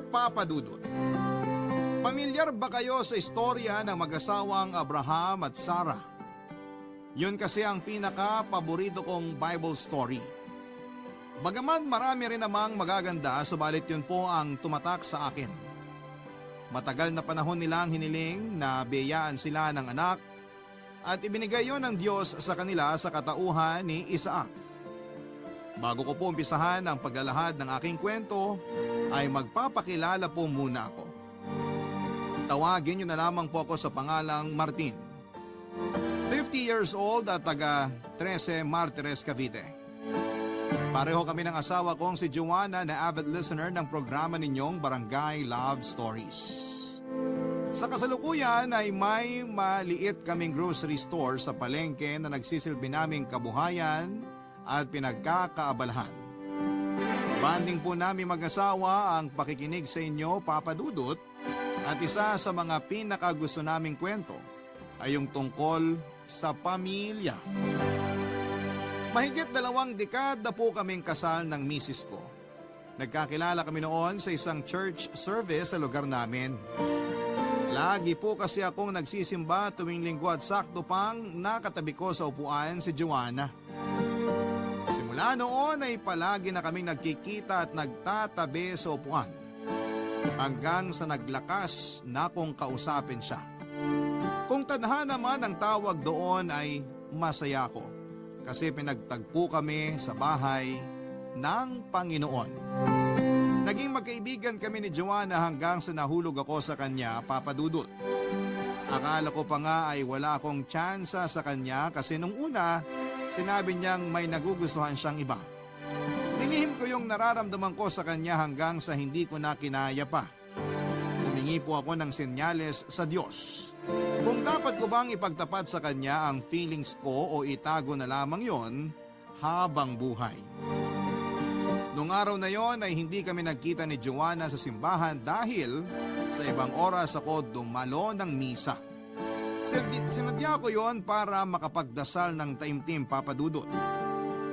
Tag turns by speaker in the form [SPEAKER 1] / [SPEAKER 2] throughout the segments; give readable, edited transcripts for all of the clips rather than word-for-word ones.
[SPEAKER 1] Papa Dudut. Pamilyar ba kayo sa istorya ng mag-asawang Abraham at Sarah? Yun kasi ang pinaka-paborito kong Bible story. Bagaman marami rin namang magaganda, subalit yun po ang tumatak sa akin. Matagal na panahon nilang hiniling na biyayaan sila ng anak at ibinigay yon ng Diyos sa kanila sa katauhan ni Isaac. Bago ko po umpisahan ang paglalahad ng aking kwento, ay magpapakilala po muna ako. Tawagin niyo na lamang po ako sa pangalang Martin. 50 years old at taga 13 Martires, Cavite. Pareho kami ng asawa kong si Joanna na avid listener ng programa ninyong Barangay Love Stories. Sa kasalukuyan ay may maliit kaming grocery store sa palengke na nagsisilbi naming kabuhayan at pinagkakaabalahan. Banding po namin mag-asawa ang pakikinig sa inyo, Papa Dudut, at isa sa mga pinakagusto naming kwento ay yung tungkol sa pamilya. Mahigit 2 dekada po kaming kasal ng misis ko. Nagkakilala kami noon sa isang church service sa lugar namin. Lagi po kasi akong nagsisimba tuwing linggo at sakto pang nakatabi ko sa upuan si Joanna. Simula noon ay palagi na kaming nagkikita at nagtatabi sa upuan. Hanggang sa naglakas na kong kausapin siya. Kung tadhana man ang tawag doon ay masaya ko kasi pinagtagpo kami sa bahay ng Panginoon. Naging magkaibigan kami ni Joanna hanggang sa nahulog ako sa kanya, Papa Dudut. Akala ko pa nga ay wala akong tsansa sa kanya kasi nung una sinabi niyang may nagugustuhan siyang iba. Nilihim ko yung nararamdaman ko sa kanya hanggang sa hindi ko na kinaya pa. Humingi po ako ng senyales sa Diyos. Kung dapat ko bang ipagtapat sa kanya ang feelings ko o itago na lamang yon habang buhay. Nung araw na yon ay hindi kami nagkita ni Joanna sa simbahan dahil sa ibang oras ako dumalo ng misa. Sinadya ko yon para makapagdasal ng taimtim, Papa Dudut.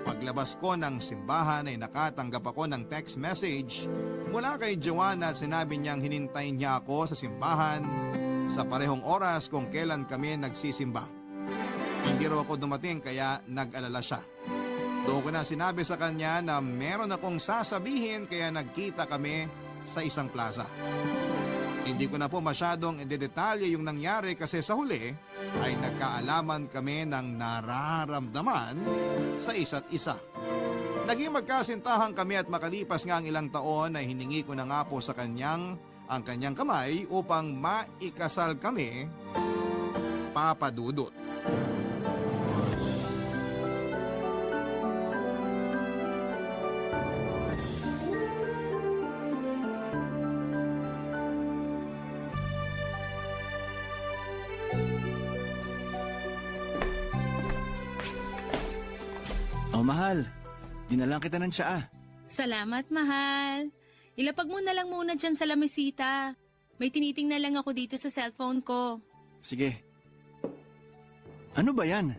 [SPEAKER 1] Paglabas ko ng simbahan ay nakatanggap ako ng text message mula kay Joanna at sinabi niyang hinintay niya ako sa simbahan sa parehong oras kung kailan kami nagsisimba. Hindi raw ako dumating kaya nag-alala siya. Doon ko na sinabi sa kanya na meron akong sasabihin kaya nagkita kami sa isang plaza. Hindi ko na po masyadong idedetalye yung nangyari kasi sa huli ay nagkaalaman kami ng nararamdaman sa isa't isa. Naging magkasintahan kami at makalipas nga ang ilang taon ay hiningi ko na nga po sa kanyang ang kanyang kamay upang maikasal kami, Papa Dudut.
[SPEAKER 2] Oh, mahal. Dinalang kita ng tsaa.
[SPEAKER 3] Salamat, mahal. Ilapag mo na lang muna dyan sa lamesita. May tinitingnan lang ako dito sa cellphone ko.
[SPEAKER 2] Sige. Ano ba yan?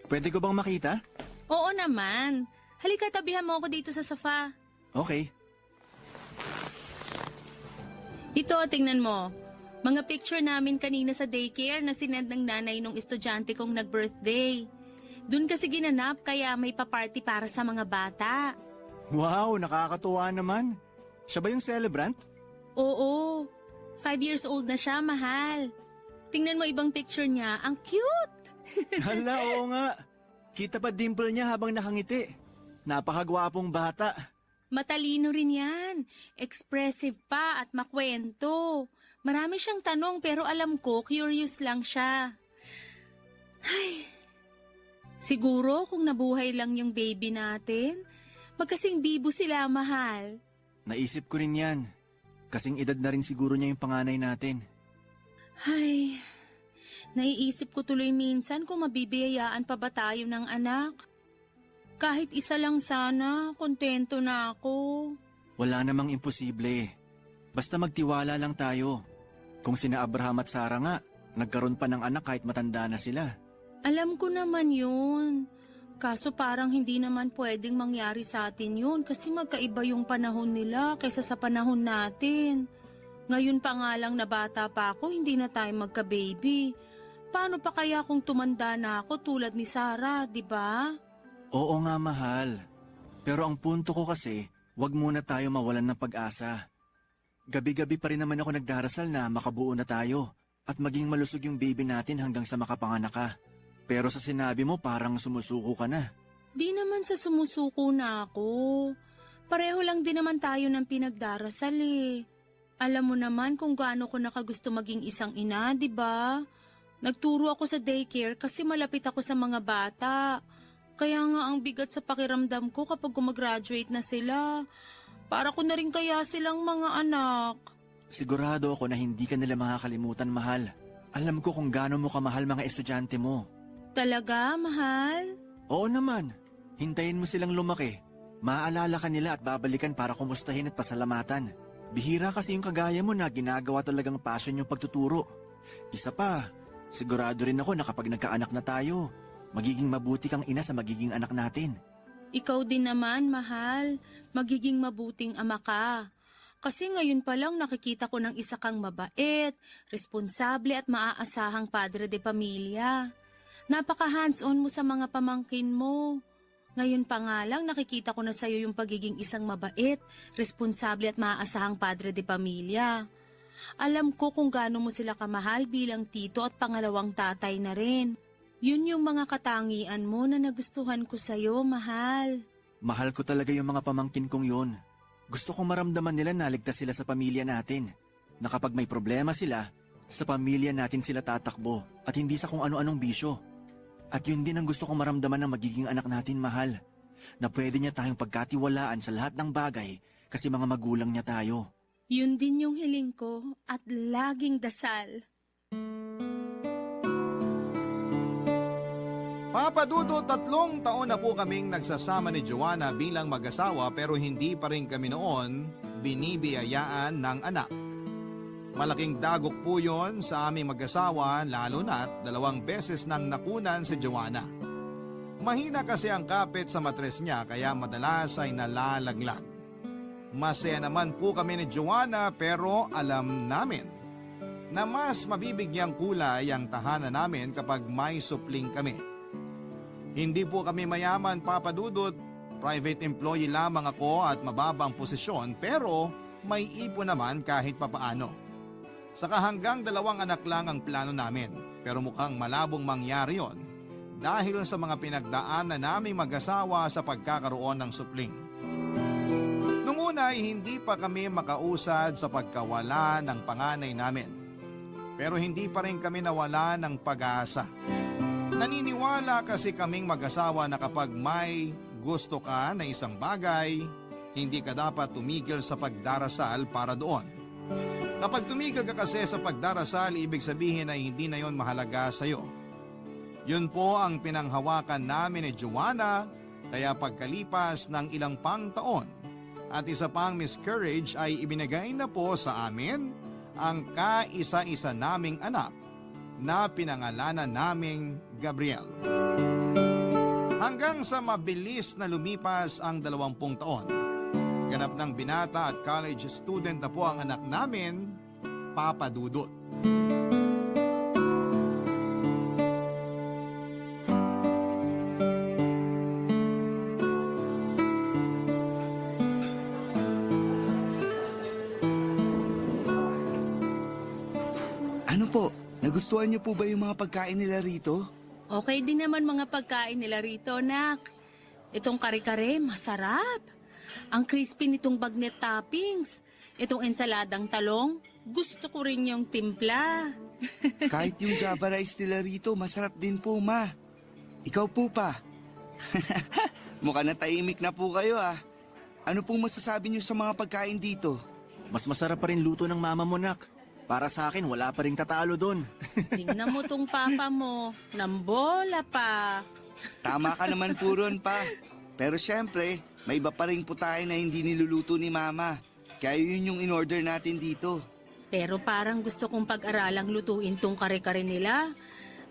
[SPEAKER 2] Pwede ko bang makita?
[SPEAKER 3] Oo naman. Halika, tabihan mo ako dito sa sofa.
[SPEAKER 2] Okay.
[SPEAKER 3] Ito, tingnan mo. Mga picture namin kanina sa daycare na sinend ng nanay nung estudyante kong nag-birthday. Doon kasi ginanap kaya may pa-party para sa mga bata.
[SPEAKER 2] Wow, nakakatuwa naman. Siya ba yung celebrant?
[SPEAKER 3] Oo, 5 years old na siya, mahal. Tingnan mo ibang picture niya, ang cute!
[SPEAKER 2] Hala, oo nga. Kita pa dimple niya habang nakangiti. Napakagwapong bata.
[SPEAKER 3] Matalino rin yan. Expressive pa at makwento. Marami siyang tanong pero alam ko curious lang siya. Ay, siguro kung nabuhay lang yung baby natin, magkasing bibo sila, mahal.
[SPEAKER 2] Naisip ko rin yan. Kasing edad na rin siguro niya yung panganay natin.
[SPEAKER 3] Ay, naiisip ko tuloy minsan kung mabibiyayaan pa ba tayo ng anak. Kahit isa lang sana, kontento na ako.
[SPEAKER 2] Wala namang imposible. Basta magtiwala lang tayo. Kung sina Abraham at Sarah nga, nagkaroon pa ng anak kahit matanda na sila.
[SPEAKER 3] Alam ko naman yun. Kaso parang hindi naman pwedeng mangyari sa atin yun kasi magkaiba yung panahon nila kaysa sa panahon natin. Ngayon pa nga lang na bata pa ako, hindi na tayo magka-baby. Paano pa kaya kung tumanda na ako tulad ni Sarah, di ba?
[SPEAKER 2] Oo nga, mahal. Pero ang punto ko kasi, wag muna tayo mawalan ng pag-asa. Gabi-gabi pa rin naman ako nagdarasal na makabuo na tayo at maging malusog yung baby natin hanggang sa makapanganak ka. Pero sa sinabi mo parang sumusuko ka na.
[SPEAKER 3] Di naman sa sumusuko na ako. Pareho lang din naman tayo ng pinagdarasal eh. Alam mo naman kung gaano ko nakagusto maging isang ina, di ba? Nagturo ako sa daycare kasi malapit ako sa mga bata. Kaya nga ang bigat sa pakiramdam ko kapag gumagraduate na sila. Para ko na rin kaya silang mga anak.
[SPEAKER 2] Sigurado ako na hindi ka nila makakalimutan, mahal. Alam ko kung gaano mo kamahal mga estudyante mo.
[SPEAKER 3] Talaga, mahal?
[SPEAKER 2] Oo naman. Hintayin mo silang lumaki. Maaalala ka nila at babalikan para kumustahin at pasalamatan. Bihira kasi yung kagaya mo na ginagawa talagang passion yung pagtuturo. Isa pa, sigurado rin ako na kapag nagkaanak na tayo, magiging mabuti kang ina sa magiging anak natin.
[SPEAKER 3] Ikaw din naman, mahal. Magiging mabuting ama ka. Kasi ngayon pa lang nakikita ko ng isa kang mabait, responsable at maaasahang padre de pamilya. Napaka-hands-on mo sa mga pamangkin mo. Ngayon pa nga lang nakikita ko na sa'yo yung pagiging isang mabait, responsable at maaasahang padre de pamilya. Alam ko kung gaano mo sila kamahal bilang tito at pangalawang tatay na rin. Yun yung mga katangian mo na nagustuhan ko sa'yo, mahal.
[SPEAKER 2] Mahal ko talaga yung mga pamangkin kong yun. Gusto kong maramdaman nila na ligtas sila sa pamilya natin. Na kapag may problema sila, sa pamilya natin sila tatakbo at hindi sa kung ano-anong bisyo. At yun din ang gusto kong maramdaman ng magiging anak natin, mahal. Na pwede niya tayong pagkatiwalaan sa lahat ng bagay kasi mga magulang niya tayo.
[SPEAKER 3] Yun din yung hiling ko at laging dasal.
[SPEAKER 1] Papa Dudo, 3 taon na po kaming nagsasama ni Joanna bilang mag-asawa pero hindi pa rin kami noon binibiyayaan ng anak. Malaking dagok po yon sa aming mag-asawa lalo na't 2 beses nang nakunan si Joanna. Mahina kasi ang kapit sa matres niya kaya madalas ay nalalaglag. Masaya naman po kami ni Joanna pero alam namin na mas mabibigyang kulay ang tahanan namin kapag may supling kami. Hindi po kami mayaman, Papa Dudut. Private employee lamang ako at mababang posisyon pero may ipon naman kahit papaano. Saka hanggang 2 anak lang ang plano namin pero mukhang malabong mangyari yon dahil sa mga pinagdaanan naming mag-asawa sa pagkakaroon ng supling. Nung una ay hindi pa kami makausad sa pagkawala ng panganay namin pero hindi pa rin kami nawala ng pag-asa. Naniniwala kasi kaming mag-asawa na kapag may gusto ka na isang bagay, hindi ka dapat tumigil sa pagdarasal para doon. Kapag tumigil ka kasi sa pagdarasal, ibig sabihin ay hindi na yon mahalaga sa iyo. Yun po ang pinanghawakan namin ni Joanna, kaya pagkalipas ng ilang pang taon at isa pang miscarriage ay ibinigay na po sa amin ang kaisa-isa naming anak na pinangalanan naming Gabriel. Hanggang sa mabilis na lumipas ang 20 taon, ganap ng binata at college student na po ang anak namin, Papa Dudut.
[SPEAKER 4] Ano po? Nagustuhan niyo po ba yung mga pagkain nila rito?
[SPEAKER 3] Okay din naman mga pagkain nila rito, nak. Itong kare-kare, masarap. Ang crispy nitong bagnet toppings. Itong ensaladang talong, gusto ko rin yung timpla.
[SPEAKER 4] Kahit yung Java rice nila rito, masarap din po, ma. Ikaw po pa. Mukha na tahimik na po kayo, ah. Ano pong masasabi niyo sa mga pagkain dito?
[SPEAKER 2] Mas masarap pa rin luto ng mama mo, nak. Para sa akin, wala pa rin tatalo doon.
[SPEAKER 3] Tingnan mo tong papa mo, nambola pa.
[SPEAKER 4] Tama ka naman po ron, pa. Pero syempre, may iba pa rin putahe na hindi niluluto ni mama. Kaya yun yung in-order natin dito.
[SPEAKER 3] Pero parang gusto kong pag-aralang lutuin tong kare-kare nila.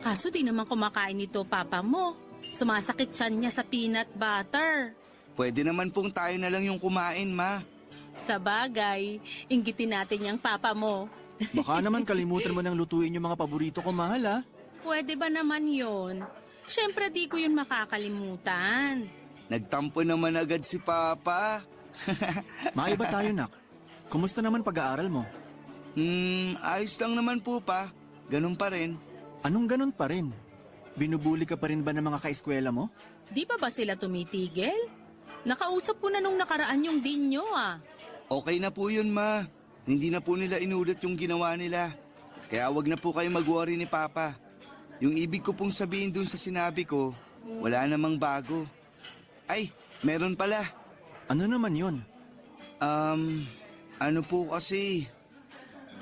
[SPEAKER 3] Kaso di naman kumakain nito papa mo. Sumasakit siya niya sa peanut butter.
[SPEAKER 4] Pwede naman pong tayo na lang yung kumain, Ma.
[SPEAKER 3] Sa bagay, inggitin natin yung papa mo.
[SPEAKER 2] Baka naman kalimutan mo nang lutuin yung mga paborito ko, mahal ha?
[SPEAKER 3] Pwede ba naman yon? Siyempre di ko yun makakalimutan.
[SPEAKER 4] Nagtampo naman agad si Papa.
[SPEAKER 2] Maiba tayo, nak. Kumusta naman pag-aaral mo?
[SPEAKER 4] Ayos lang naman po, Pa. Ganun pa rin.
[SPEAKER 2] Anong ganun pa rin? Binubuli ka pa rin ba ng mga kaeskwela mo?
[SPEAKER 3] Di pa ba sila tumitigil? Nakausap ko na nung nakaraan yung din nyo ah.
[SPEAKER 4] Okay na po yun, Ma. Hindi na po nila inulit yung ginawa nila. Kaya wag na po kayo mag-worry ni Papa. Yung ibig ko pong sabihin dun sa sinabi ko, wala namang bago. Ay, meron pala.
[SPEAKER 2] Ano naman yun?
[SPEAKER 4] Ano po kasi...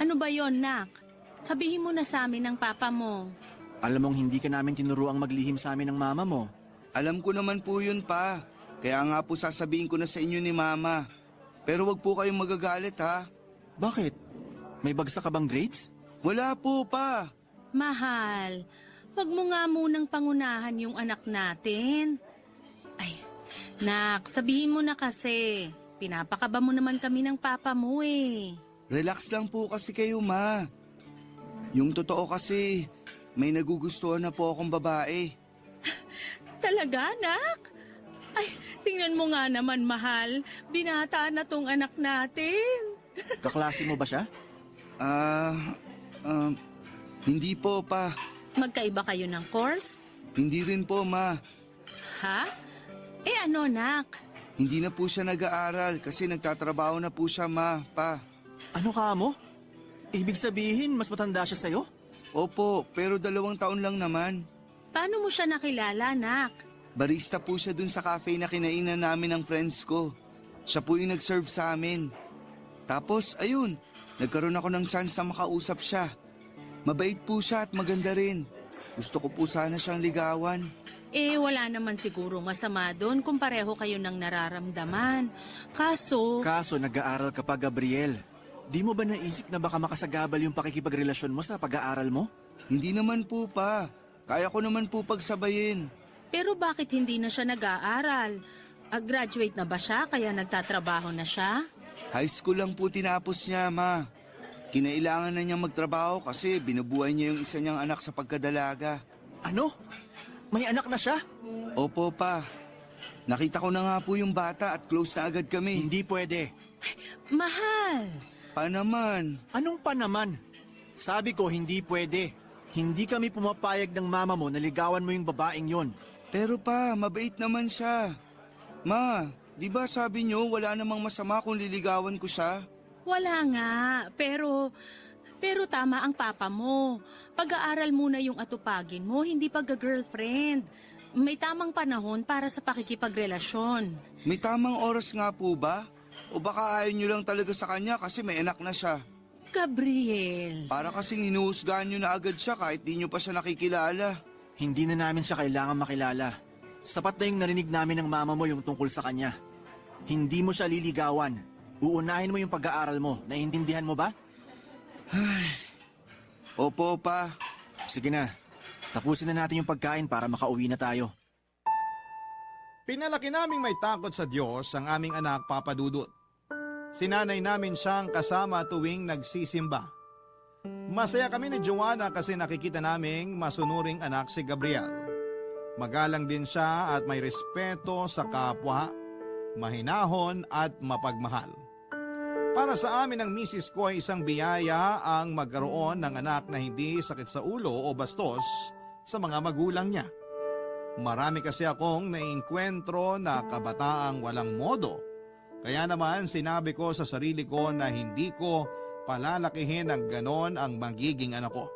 [SPEAKER 3] Ano ba yon, nak? Sabihin mo na sa amin ng papa mo.
[SPEAKER 2] Alam mong hindi ka namin tinuruang maglihim sa amin ng mama mo.
[SPEAKER 4] Alam ko naman po yun, Pa. Kaya nga po sasabihin ko na sa inyo ni Mama. Pero wag po kayong magagalit, ha?
[SPEAKER 2] Bakit? May bagsak ka bang grades?
[SPEAKER 4] Wala po, Pa.
[SPEAKER 3] Mahal, wag mo nga munang pangunahan yung anak natin. Ay, nak, sabihin mo na kasi. Pinapakaba mo naman kami ng papa mo eh.
[SPEAKER 4] Relax lang po kasi kayo, Ma. Yung totoo kasi, may nagugustuhan na po akong babae.
[SPEAKER 3] Talaga, nak? Ay, tingnan mo nga naman, mahal. Binata na tong anak natin.
[SPEAKER 2] Kaklase mo ba siya?
[SPEAKER 4] Hindi po, Pa.
[SPEAKER 3] Magkaiba kayo ng course?
[SPEAKER 4] Hindi rin po, Ma.
[SPEAKER 3] Ha? Eh ano, nak?
[SPEAKER 4] Hindi na po siya nag-aaral kasi nagtatrabaho na po siya, Ma, Pa.
[SPEAKER 2] Ano ka mo? Ibig sabihin, mas matanda siya sa'yo?
[SPEAKER 4] Opo, pero 2 taon lang naman.
[SPEAKER 3] Paano mo siya nakilala, nak?
[SPEAKER 4] Barista po siya dun sa cafe na kinainan namin ng friends ko. Siya po yung nag-serve sa amin. Tapos, ayun, nagkaroon ako ng chance na makausap siya. Mabait po siya at maganda rin. Gusto ko po sana siyang ligawan.
[SPEAKER 3] Eh, wala naman siguro masama doon kung pareho kayo ng nararamdaman. Kaso,
[SPEAKER 2] Nag-aaral ka pa, Gabriel. Di mo ba naisip na baka makasagabal yung pakikipagrelasyon mo sa pag-aaral mo?
[SPEAKER 4] Hindi naman po, Pa. Kaya ko naman po pagsabayin.
[SPEAKER 3] pero bakit hindi na siya nag-aaral? Graduate na ba siya kaya nagtatrabaho na siya?
[SPEAKER 4] High school lang po tinapos niya, Ma. Kinailangan na niyang magtrabaho kasi binubuhay niya yung isa niyang anak sa pagkadalaga.
[SPEAKER 2] Ano? May anak na siya?
[SPEAKER 4] Opo, Pa. Nakita ko na nga po yung bata at close na agad kami.
[SPEAKER 2] Hindi pwede.
[SPEAKER 3] Mahal!
[SPEAKER 4] Pa naman.
[SPEAKER 2] Anong pa naman? Sabi ko hindi pwede. Hindi kami pumapayag ng mama mo na ligawan mo yung babaeng yon.
[SPEAKER 4] Pero Pa, mabait naman siya. Ma, di ba sabi niyo wala namang masama kung liligawan ko siya?
[SPEAKER 3] Wala nga, pero tama ang papa mo. Pag-aaral muna yung atupagin mo, hindi pagka-girlfriend. May tamang panahon para sa pakikipagrelasyon.
[SPEAKER 4] May tamang oras nga po ba? O baka ayaw niyo lang talaga sa kanya kasi may anak na siya?
[SPEAKER 3] Gabriel!
[SPEAKER 4] Para kasing hinuhusgahan niyo na agad siya kahit di niyo pa siya nakikilala.
[SPEAKER 2] Hindi na namin siya kailangan makilala. Sapat na yung narinig namin ng mama mo yung tungkol sa kanya. Hindi mo siya liligawan. Uunahin mo yung pag-aaral mo. Naiintindihan mo ba?
[SPEAKER 4] Opo, Pa.
[SPEAKER 2] Sige na. Tapusin na natin yung pagkain para makauwi na tayo.
[SPEAKER 1] Pinalaki naming may takot sa Diyos ang aming anak, Papa Dudut. Sinanay namin siyang kasama tuwing nagsisimba. Masaya kami ni Joanna kasi nakikita naming masunuring anak si Gabriel. Magalang din siya at may respeto sa kapwa, mahinahon at mapagmahal. Para sa amin ng misis ko ay isang biyaya ang magkaroon ng anak na hindi sakit sa ulo o bastos sa mga magulang niya. Marami kasi akong naiinkwentro na kabataang walang modo. Kaya naman sinabi ko sa sarili ko na hindi ko palalakihin ng ganon ang magiging anak ko.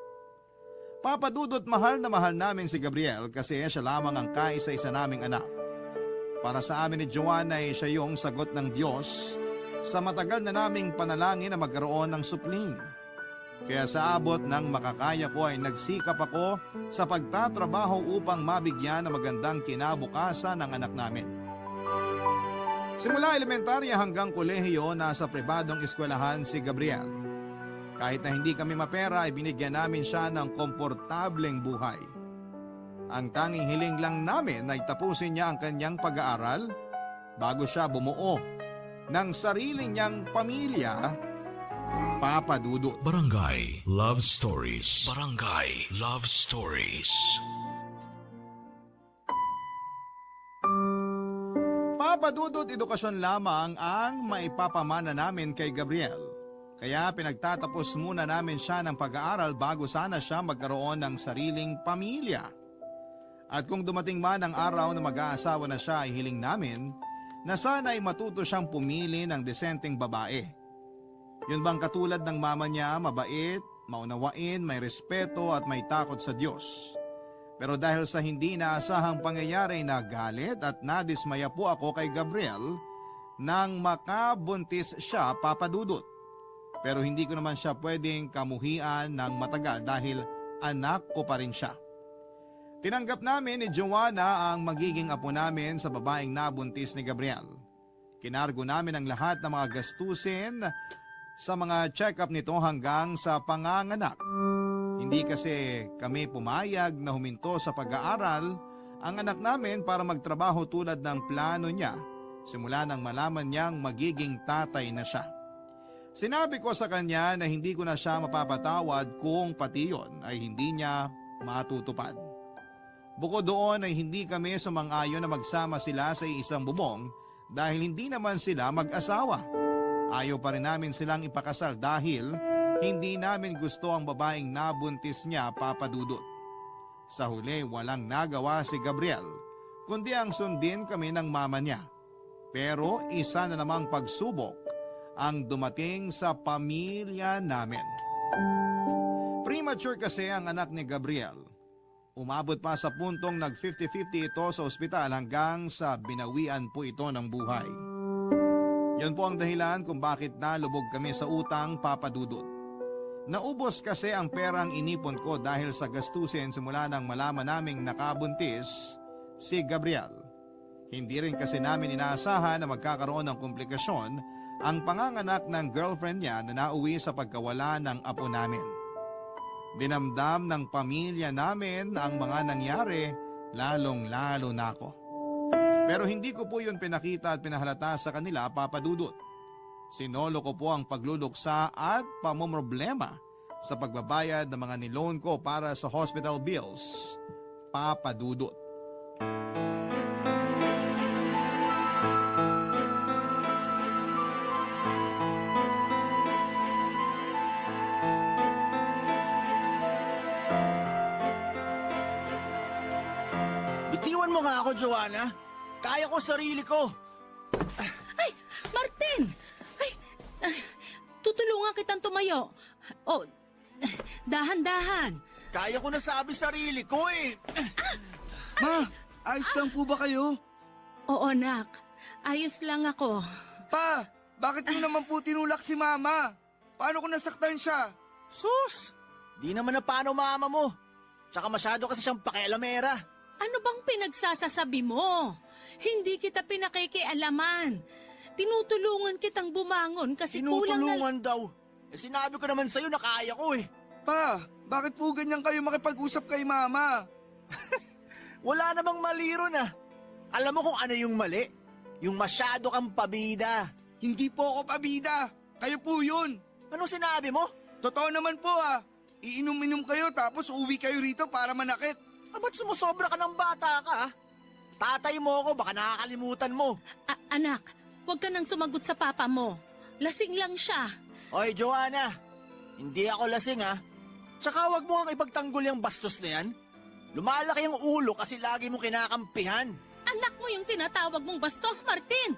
[SPEAKER 1] Papa Dudut, mahal na mahal namin si Gabriel kasi siya lamang ang kaisa-isa naming anak. Para sa amin ni Joanna ay siya yung sagot ng Diyos sa matagal na naming panalangin na magkaroon ng supling. Kaya sa abot ng makakaya ko ay nagsikap ako sa pagtatrabaho upang mabigyan ng magandang kinabukasan ng anak namin. Simula elementarya hanggang kolehiyo, nasa pribadong eskwelahan si Gabriel. Kahit na hindi kami mapera, ay binigyan namin siya ng komportableng buhay. Ang tanging hiling lang namin ay tapusin niya ang kanyang pag-aaral bago siya bumuo ng sarili niyang pamilya, Papa Dudut.
[SPEAKER 5] Barangay Love Stories. Barangay Love Stories.
[SPEAKER 1] Papa Dudut, edukasyon lamang ang maipapamana namin kay Gabriel. Kaya pinagtatapos muna namin siya ng pag-aaral bago sana siya magkaroon ng sariling pamilya. At kung dumating man ang araw na mag-aasawa na siya, ay hiling namin na sana ay matuto siyang pumili ng desenteng babae. Yun bang katulad ng mama niya, mabait, maunawain, may respeto at may takot sa Diyos. Pero dahil sa hindi naasahang pangyayari, nagalit at nadismaya po ako kay Gabriel nang makabuntis siya, Papa Dudut. Pero hindi ko naman siya pwedeng kamuhian ng matagal dahil anak ko pa rin siya. Tinanggap namin ni Joanna ang magiging apo namin sa babaeng nabuntis ni Gabriel. Kinargo namin ang lahat ng mga gastusin sa mga check-up nito hanggang sa panganganak. Hindi kasi kami pumayag na huminto sa pag-aaral ang anak namin para magtrabaho tulad ng plano niya simula nang malaman niyang magiging tatay na siya. Sinabi ko sa kanya na hindi ko na siya mapapatawad kung pati yon ay hindi niya matutupad. Bukod doon ay hindi kami sumang-ayon na magsama sila sa isang bubong dahil hindi naman sila mag-asawa. Ayaw pa rin namin silang ipakasal dahil hindi namin gusto ang babaeng nabuntis niya, Papa Dudut. Sa huli, walang nagawa si Gabriel, kundi ang sundin kami ng mama niya. Pero isa na namang pagsubok ang dumating sa pamilya namin. Premature kasi ang anak ni Gabriel. Umabot pa sa puntong nag-50-50 ito sa ospital hanggang sa binawian po ito ng buhay. Yan po ang dahilan kung bakit nalubog kami sa utang, Papa Dudut. Naubos kasi ang perang inipon ko dahil sa gastusin simula nang malaman naming nakabuntis si Gabriel. Hindi rin kasi namin inaasahan na magkakaroon ng komplikasyon ang panganganak ng girlfriend niya na nauwi sa pagkawala ng apo namin. Dinamdam ng pamilya namin ang mga nangyari, lalong-lalo na ako. Pero hindi ko po yun pinakita at pinahalata sa kanila, Papa Dudut. Sinolo ko po ang pagluluksa at pamomroblema sa pagbabayad ng mga niloan ko para sa hospital bills, Papa Dudut.
[SPEAKER 2] Bitiwan mo nga ako, Joanna. Kaya ko sarili ko.
[SPEAKER 3] Ay, Martin! Ay, tutulungan kitang tumayo. Oh, dahan-dahan.
[SPEAKER 2] Kaya ko nasabi sarili ko eh.
[SPEAKER 4] Ma, ayos lang po ba kayo?
[SPEAKER 3] Oo, nak. Ayos lang ako.
[SPEAKER 4] Pa, bakit niyo naman po tinulak si Mama? Paano kung nasaktan siya?
[SPEAKER 2] Sus! Di naman na paano mama mo. Tsaka masyado kasi siyang pakialamera.
[SPEAKER 3] Ano bang pinagsasasabi mo? Hindi kita pinakikialaman. Tinutulungan kitang bumangon kasi kulang na...
[SPEAKER 2] Tinutulungan daw. Eh, sinabi ko naman sa'yo na kaya ko eh.
[SPEAKER 4] Pa, bakit po ganyan kayo makipag-usap kay Mama?
[SPEAKER 2] Wala namang mali ron ah. Alam mo kung ano yung mali? Yung masyado kang pabida.
[SPEAKER 4] Hindi po ako pabida. Kayo po yun.
[SPEAKER 2] Ano sinabi mo?
[SPEAKER 4] Totoo naman po ah. Iinom-inom kayo tapos uwi kayo rito para manakit.
[SPEAKER 2] Ba't sumusobra ka ng bata ka ah? Tatay mo ako, baka nakakalimutan mo.
[SPEAKER 3] Anak, huwag ka nang sumagot sa papa mo. Lasing lang siya.
[SPEAKER 2] Oy, Joanna. Hindi ako lasing ah. Tsaka wag mo ang ipagtanggol yung bastos na yan. Lumalaki yung ulo kasi lagi mo kinakampihan.
[SPEAKER 3] Anak mo yung tinatawag mong bastos, Martin.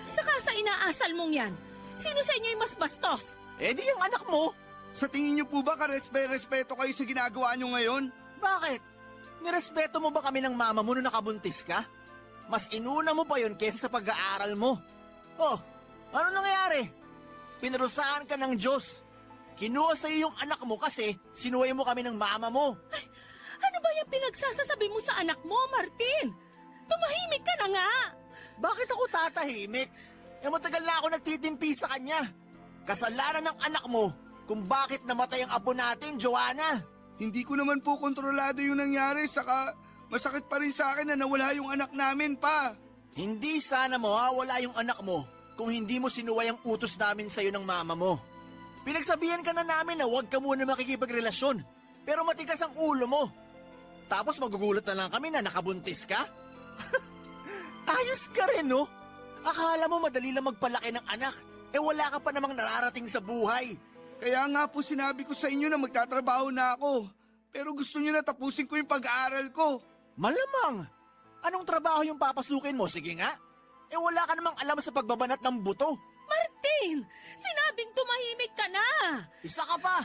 [SPEAKER 3] Saka sa inaasal mong yan, sino sa inyo yung mas bastos?
[SPEAKER 2] Eh di yung anak mo.
[SPEAKER 4] Sa tingin niyo po ba karespeto kayo sa ginagawa niyo ngayon?
[SPEAKER 2] Bakit? Nirespeto mo ba kami ng mama mo nung nakabuntis ka? Mas inuna mo pa yun kesa sa pag-aaral mo. Oh, ano nangyayari? Pinarusahan ka ng Diyos. Kinuha sa iyo yung anak mo kasi sinuway mo kami ng mama mo.
[SPEAKER 3] Ay, ano ba yung pinagsasasabi mo sa anak mo, Martin? Tumahimik ka na nga.
[SPEAKER 2] Bakit ako tatahimik? Eh matagal na ako nagtitimpi sa kanya. Kasalanan ng anak mo kung bakit namatay ang apo natin, Joanna.
[SPEAKER 4] Hindi ko naman po kontrolado yung nangyari, saka masakit pa rin sa akin na nawala yung anak namin, pa.
[SPEAKER 2] Hindi sana mawawala yung anak mo kung hindi mo sinuway ang utos namin sa'yo ng mama mo. Pinagsabihan ka na namin na huwag ka muna makikipagrelasyon, pero matigas ang ulo mo. Tapos magugulat na lang kami na nakabuntis ka? Ayos ka rin, no? Akala mo madali lang magpalaki ng anak, wala ka pa namang nararating sa buhay.
[SPEAKER 4] Kaya nga po sinabi ko sa inyo na magtatrabaho na ako. Pero gusto niyo na tapusin ko yung pag-aaral ko.
[SPEAKER 2] Malamang! Anong trabaho yung papasukin mo? Sige nga. Wala ka namang alam sa pagbabanat ng buto.
[SPEAKER 3] Martin! Sinabing tumahimik ka na!
[SPEAKER 2] Isa ka pa!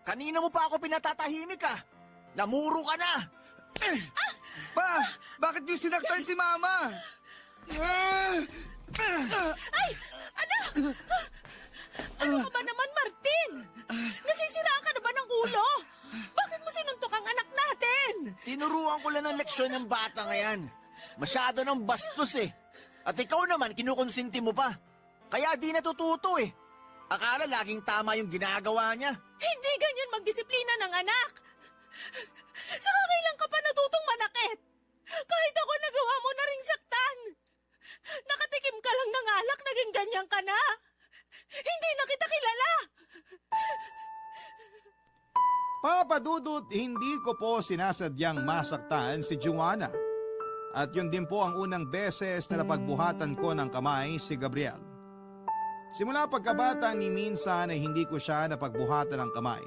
[SPEAKER 2] Kanina mo pa ako pinatatahimik ka! Namuro ka na!
[SPEAKER 4] Pa, bakit niyo sinaktan si Mama?
[SPEAKER 3] Ay! Anak! Ano ka ba naman, Martin? Nasisiraan ka na ba ng ulo? Bakit mo sinuntok ang anak natin?
[SPEAKER 2] Tinuruan ko lang ng leksyon ng bata ngayon. Masyado ng bastos eh. At ikaw naman, kinukonsinti mo pa. Kaya di natututo eh. Akala laging tama yung ginagawa niya.
[SPEAKER 3] Hindi ganyan magdisiplina ng anak. Saka kailan ka pa natutong manakit? Kahit ako nagawa mo na ring saktan. Nakatikim ka lang ng alak, naging ganyan ka na. Hindi na kita kilala.
[SPEAKER 1] Papa Dudut, hindi ko po sinasadyang masaktan si Joanna. At yun din po ang unang beses na napagbuhatan ko ng kamay si Gabriel. Simula pagkabata ni minsan ay hindi ko siya napagbuhatan ng kamay.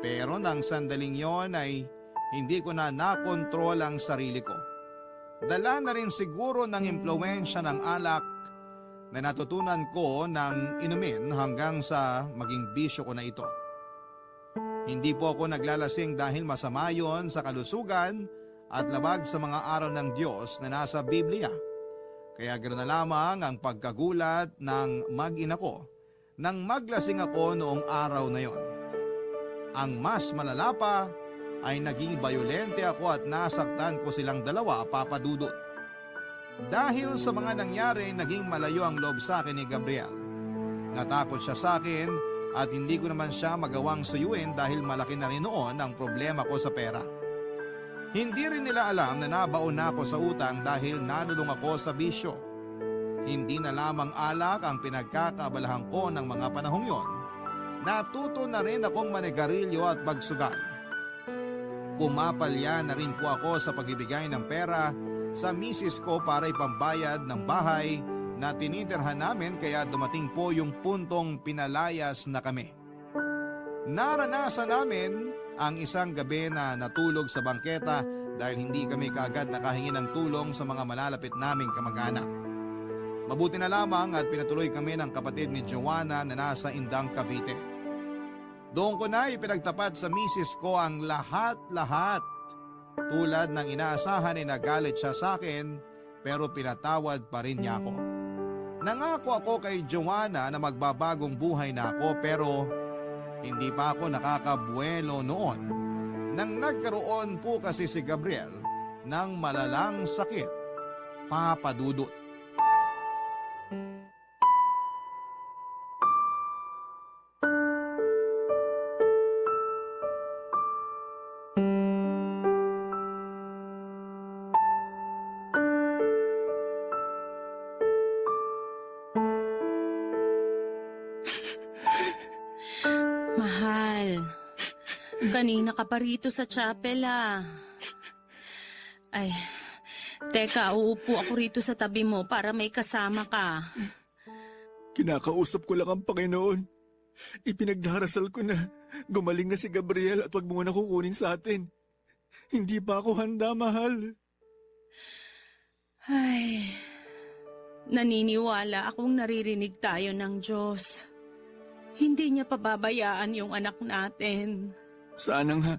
[SPEAKER 1] Pero nang sandaling yon ay hindi ko na nakontrol ang sarili ko. Dala na rin siguro ng impluwensya ng alak na natutunan ko ng inumin hanggang sa maging bisyo ko na ito. Hindi po ako naglalasing dahil masama yon sa kalusugan at labag sa mga aral ng Diyos na nasa Biblia. Kaya ganoon na lamang ang pagkagulat ng mag-ina ko nang maglasing ako noong araw na yon. Ang mas malala pa ay naging bayolente ako at nasaktan ko silang dalawa, Papa Dudut. Dahil sa mga nangyari, naging malayo ang loob sa akin ni Gabriel. Natakot siya sa akin at hindi ko naman siya magawang suyuin dahil malaki na rin noon ang problema ko sa pera. Hindi rin nila alam na nabaon na ako sa utang dahil nalulung ako sa bisyo. Hindi na lamang alak ang pinagkakabalahan ko ng mga panahong yon. Natuto na rin akong manigarilyo at magsugal. Pumapalya na rin po ako sa pagbibigay ng pera sa misis ko para ipambayad ng bahay na tinitirhan namin kaya dumating po yung puntong pinalayas na kami. Naranasan namin ang isang gabi na natulog sa bangketa dahil hindi kami kaagad nakahingi ng tulong sa mga malalapit naming kamag-anak. Mabuti na lamang at pinatuloy kami ng kapatid ni Joanna na nasa Indang, Cavite. Doon ko na ipinagtapat sa misis ko ang lahat-lahat. Tulad ng inaasahan ay nagalit siya sa akin pero pinatawad pa rin niya ako. Nangako ako kay Joanna na magbabagong buhay na ako pero hindi pa ako nakakabuelo noon nang nagkaroon po kasi si Gabriel ng malalang sakit, Papa Dudut.
[SPEAKER 3] Mahal, kanina ka pa rito sa chapel Ay, teka, uupo ako rito sa tabi mo para may kasama ka.
[SPEAKER 2] Kinakausap ko lang ang Panginoon. Ipinagdarasal ko na gumaling na si Gabriel at wag mo na kukunin sa atin. Hindi pa ako handa, mahal.
[SPEAKER 3] Ay, naniniwala akong naririnig tayo ng Diyos. Hindi niya pababayaan yung anak natin.
[SPEAKER 2] Sana nga.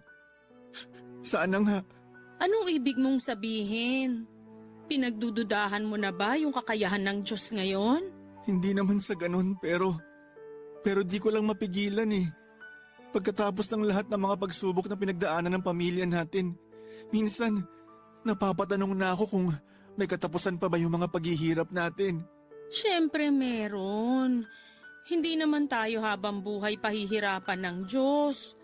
[SPEAKER 2] Sana nga.
[SPEAKER 3] Anong ibig mong sabihin? Pinagdududahan mo na ba yung kakayahan ng Diyos ngayon?
[SPEAKER 2] Hindi naman sa ganun pero di ko lang mapigilan eh. Pagkatapos ng lahat ng mga pagsubok na pinagdaanan ng pamilya natin, minsan napapatanong na ako kung may katapusan pa ba yung mga paghihirap natin.
[SPEAKER 3] Siyempre meron. Hindi naman tayo habang buhay pahihirapan ng Diyos.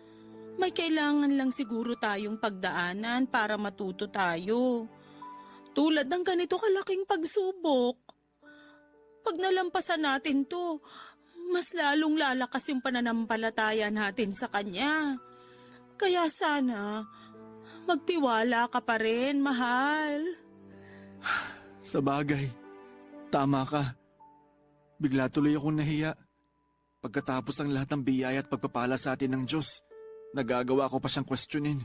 [SPEAKER 3] May kailangan lang siguro tayong pagdaanan para matuto tayo. Tulad ng ganito kalaking pagsubok. Pag nalampasan natin to, mas lalong lalakas yung pananampalataya natin sa Kanya. Kaya sana, magtiwala ka pa rin, mahal.
[SPEAKER 2] Sa bagay, tama ka. Bigla tuloy akong nahiya. Pagkatapos ng lahat ng biyaya at pagpapala sa atin ng Diyos, nagagawa ko pa siyang questionin.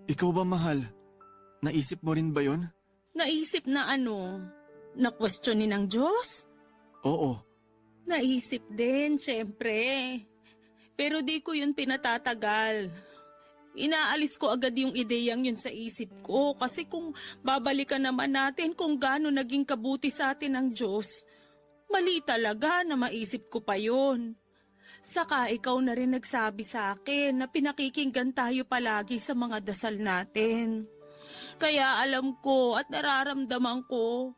[SPEAKER 2] Ikaw ba, mahal? Naisip mo rin ba yun?
[SPEAKER 3] Naisip na ano? Na-questionin ng Diyos?
[SPEAKER 2] Oo.
[SPEAKER 3] Naisip din, syempre. Pero di ko yun pinatatagal. Inaalis ko agad yung ideyang yun sa isip ko kasi kung babalikan naman natin kung gaano naging kabuti sa atin ng Diyos, mali talaga na maisip ko pa yun. Saka ikaw na rin nagsabi sa akin na pinakikinggan tayo palagi sa mga dasal natin. Kaya alam ko at nararamdaman ko,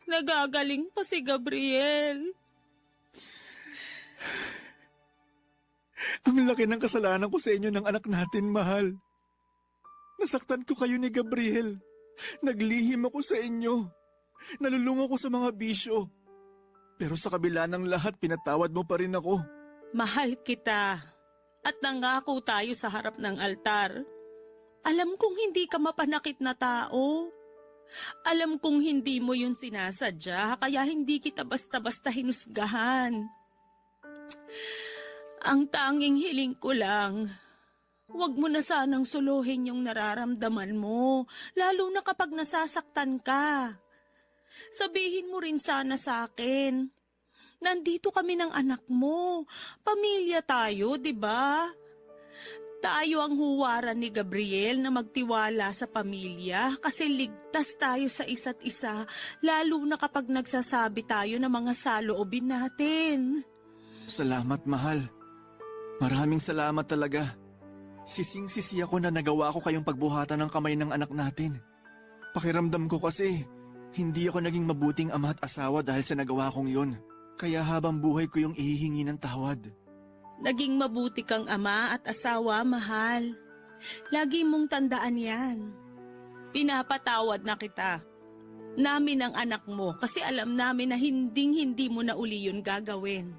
[SPEAKER 3] nagagaling pa si Gabriel.
[SPEAKER 2] Ang laki ng kasalanan ko sa inyo ng anak natin, mahal. Nasaktan ko kayo ni Gabriel. Naglihim ako sa inyo. Nalulungo ko sa mga bisyo. Pero sa kabila ng lahat, pinatawad mo pa rin ako.
[SPEAKER 3] Mahal kita at nangako tayo sa harap ng altar. Alam kong hindi ka mapanakit na tao. Alam kong hindi mo yun sinasadya kaya hindi kita basta-basta hinusgahan. Ang tanging hiling ko lang, huwag mo na sanang suluhin yung nararamdaman mo, lalo na kapag nasasaktan ka. Sabihin mo rin sana sa akin, nandito kami ng anak mo, pamilya tayo, di ba? Tayo ang huwaran ni Gabriel na magtiwala sa pamilya kasi ligtas tayo sa isa't isa, lalo na kapag nagsasabi tayo ng mga saloobin natin.
[SPEAKER 2] Salamat, mahal. Maraming salamat talaga. Sising-sisi ako na nagawa ko kayong pagbuhatan ng kamay ng anak natin. Pakiramdam ko kasi, hindi ako naging mabuting ama at asawa dahil sa nagawa kong yun. Kaya habang buhay ko yung ihihingi ng tawad.
[SPEAKER 3] Naging mabuti kang ama at asawa, mahal. Lagi mong tandaan yan. Pinapatawad na kita. Namin ang anak mo kasi alam namin na hinding-hindi mo na uli yun gagawin.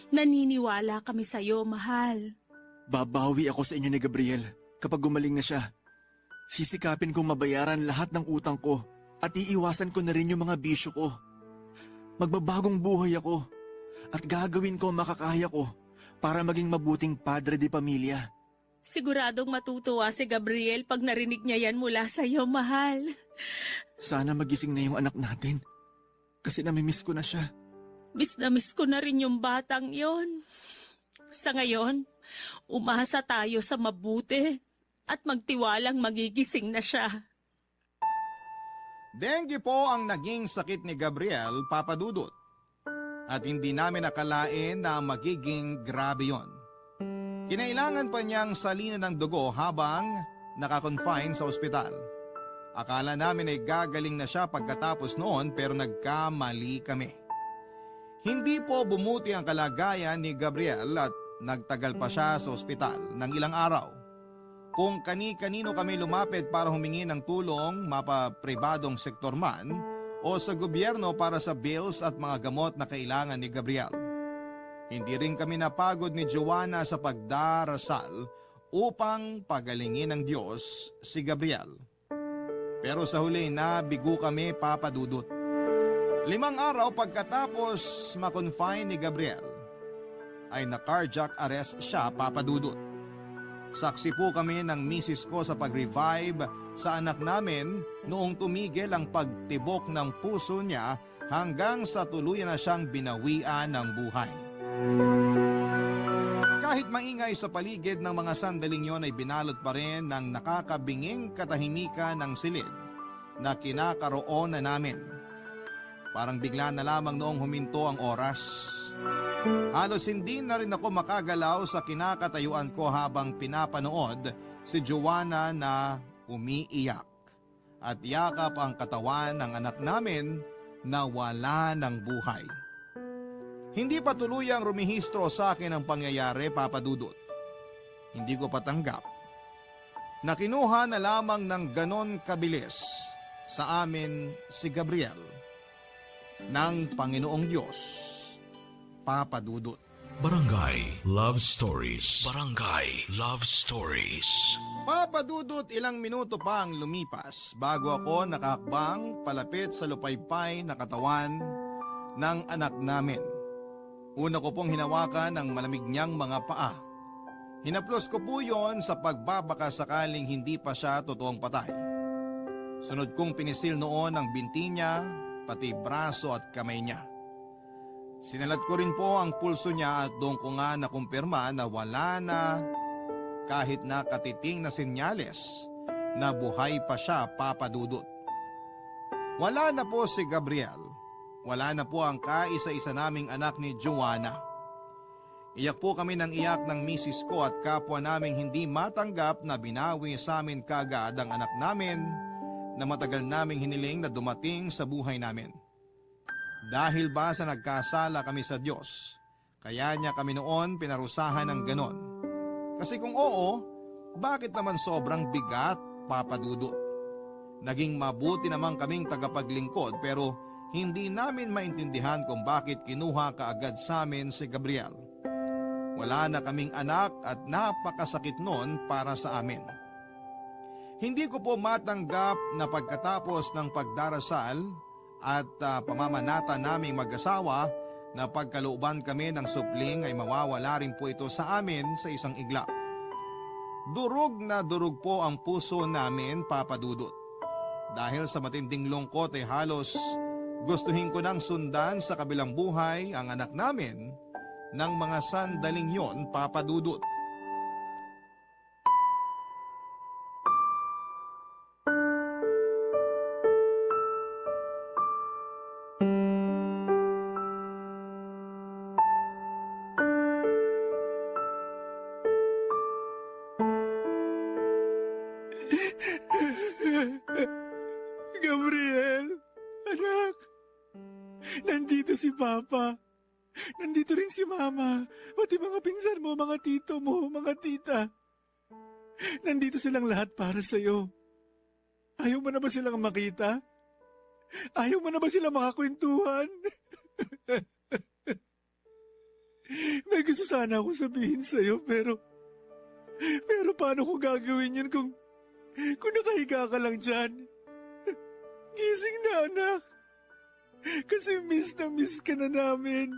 [SPEAKER 3] Naniniwala kami sa'yo, mahal.
[SPEAKER 2] Babawi ako sa inyo ni Gabriel kapag gumaling na siya. Sisikapin kong mabayaran lahat ng utang ko at iiwasan ko na rin yung mga bisyo ko. Magbabagong buhay ako at gagawin ko ang makakaya ko para maging mabuting padre de pamilya.
[SPEAKER 3] Siguradong matutuwa si Gabriel pag narinig niya yan mula sa'yo, mahal.
[SPEAKER 2] Sana magising na yung anak natin kasi namimiss ko na siya.
[SPEAKER 3] Miss na miss ko na rin yung batang yon. Sa ngayon, umasa tayo sa mabuti at magtiwalang magigising na siya.
[SPEAKER 1] Dengue po ang naging sakit ni Gabriel, Papa Dudut. At hindi namin nakalain na magiging grabe yon. Kinailangan pa niyang salinan ng dugo habang nakakonfine sa ospital. Akala namin ay gagaling na siya pagkatapos noon pero nagkamali kami. Hindi po bumuti ang kalagayan ni Gabriel at nagtagal pa siya sa ospital ng ilang araw. Kung kani-kanino kami lumapit para humingi ng tulong, mapapribadong sektor man, o sa gobyerno para sa bills at mga gamot na kailangan ni Gabriel. Hindi rin kami napagod ni Joanna sa pagdarasal upang pagalingin ng Diyos si Gabriel. Pero sa huli nabigo kami, Papa Dudut. 5 araw pagkatapos makonfine ni Gabriel, ay na-cardiac arrest siya, Papa Dudut. Saksi po kami ng misis ko sa pag-revive sa anak namin noong tumigil ang pagtibok ng puso niya hanggang sa tuluyan na siyang binawian ng buhay. Kahit maingay sa paligid ng mga sandaling yon ay binalot pa rin ng nakakabinging katahimikan ng silid na kinakaroon na namin. Parang bigla na lamang noong huminto ang oras. Halos hindi na rin ako makagalaw sa kinakatayuan ko habang pinapanood si Joanna na umiiyak at yakap ang katawan ng anak namin na wala ng buhay. Hindi pa tuluyang rumihistro sa akin ang pangyayari, Papa Dudut. Hindi ko patanggap na kinuha na lamang ng ganon kabilis sa amin si Gabriel ng Panginoong Diyos, Papa Dudut.
[SPEAKER 5] Barangay Love Stories. Barangay Love Stories.
[SPEAKER 1] Papa Dudut, ilang minuto pa ang lumipas bago ako nakakbang palapit sa lupaypay na katawan ng anak namin. Una ko pong hinawakan ang malamig niyang mga paa. Hinaplos ko po yon sa pagbabaka sakaling hindi pa siya totoong patay. Sunod kong pinisil noon ang binti niya, pati braso at kamay niya. Sinalat ko rin po ang pulso niya at doon ko nga nakumpirma na wala na kahit na katiting na senyales na buhay pa siya, Papa Dudut. Wala na po si Gabriel. Wala na po ang kaisa-isa naming anak ni Joanna. Iyak po kami ng iyak ng misis ko at kapwa naming hindi matanggap na binawi sa amin kaagad ang anak namin na matagal naming hiniling na dumating sa buhay namin. Dahil ba sa nagkasala kami sa Diyos, kaya niya kami noon pinarusahan ng ganon. Kasi kung oo, bakit naman sobrang bigat, Papa Dudut? Naging mabuti naman kaming tagapaglingkod pero hindi namin maintindihan kung bakit kinuha kaagad sa amin si Gabriel. Wala na kaming anak at napakasakit noon para sa amin. Hindi ko po matanggap na pagkatapos ng pagdarasal at pamamanata naming mag-asawa na pagkalooban kami ng supling ay mawawala rin po ito sa amin sa isang iglap. Durog na durog po ang puso namin, Papa Dudut. Dahil sa matinding lungkot ay halos gustuhin ko nang sundan sa kabilang buhay ang anak namin ng mga sandaling yon, Papa Dudut.
[SPEAKER 2] Gabriel, anak, nandito si Papa. Nandito rin si Mama, pati mga pinsan mo, mga tito mo, mga tita. Nandito silang lahat para sa'yo. Ayaw mo na ba silang makita? Ayaw mo na ba silang makakwentuhan? May gusto sana akong sabihin sa'yo, pero paano ko gagawin yun kung nakahiga ka lang dyan? Gising na, anak. Kasi miss ka na namin.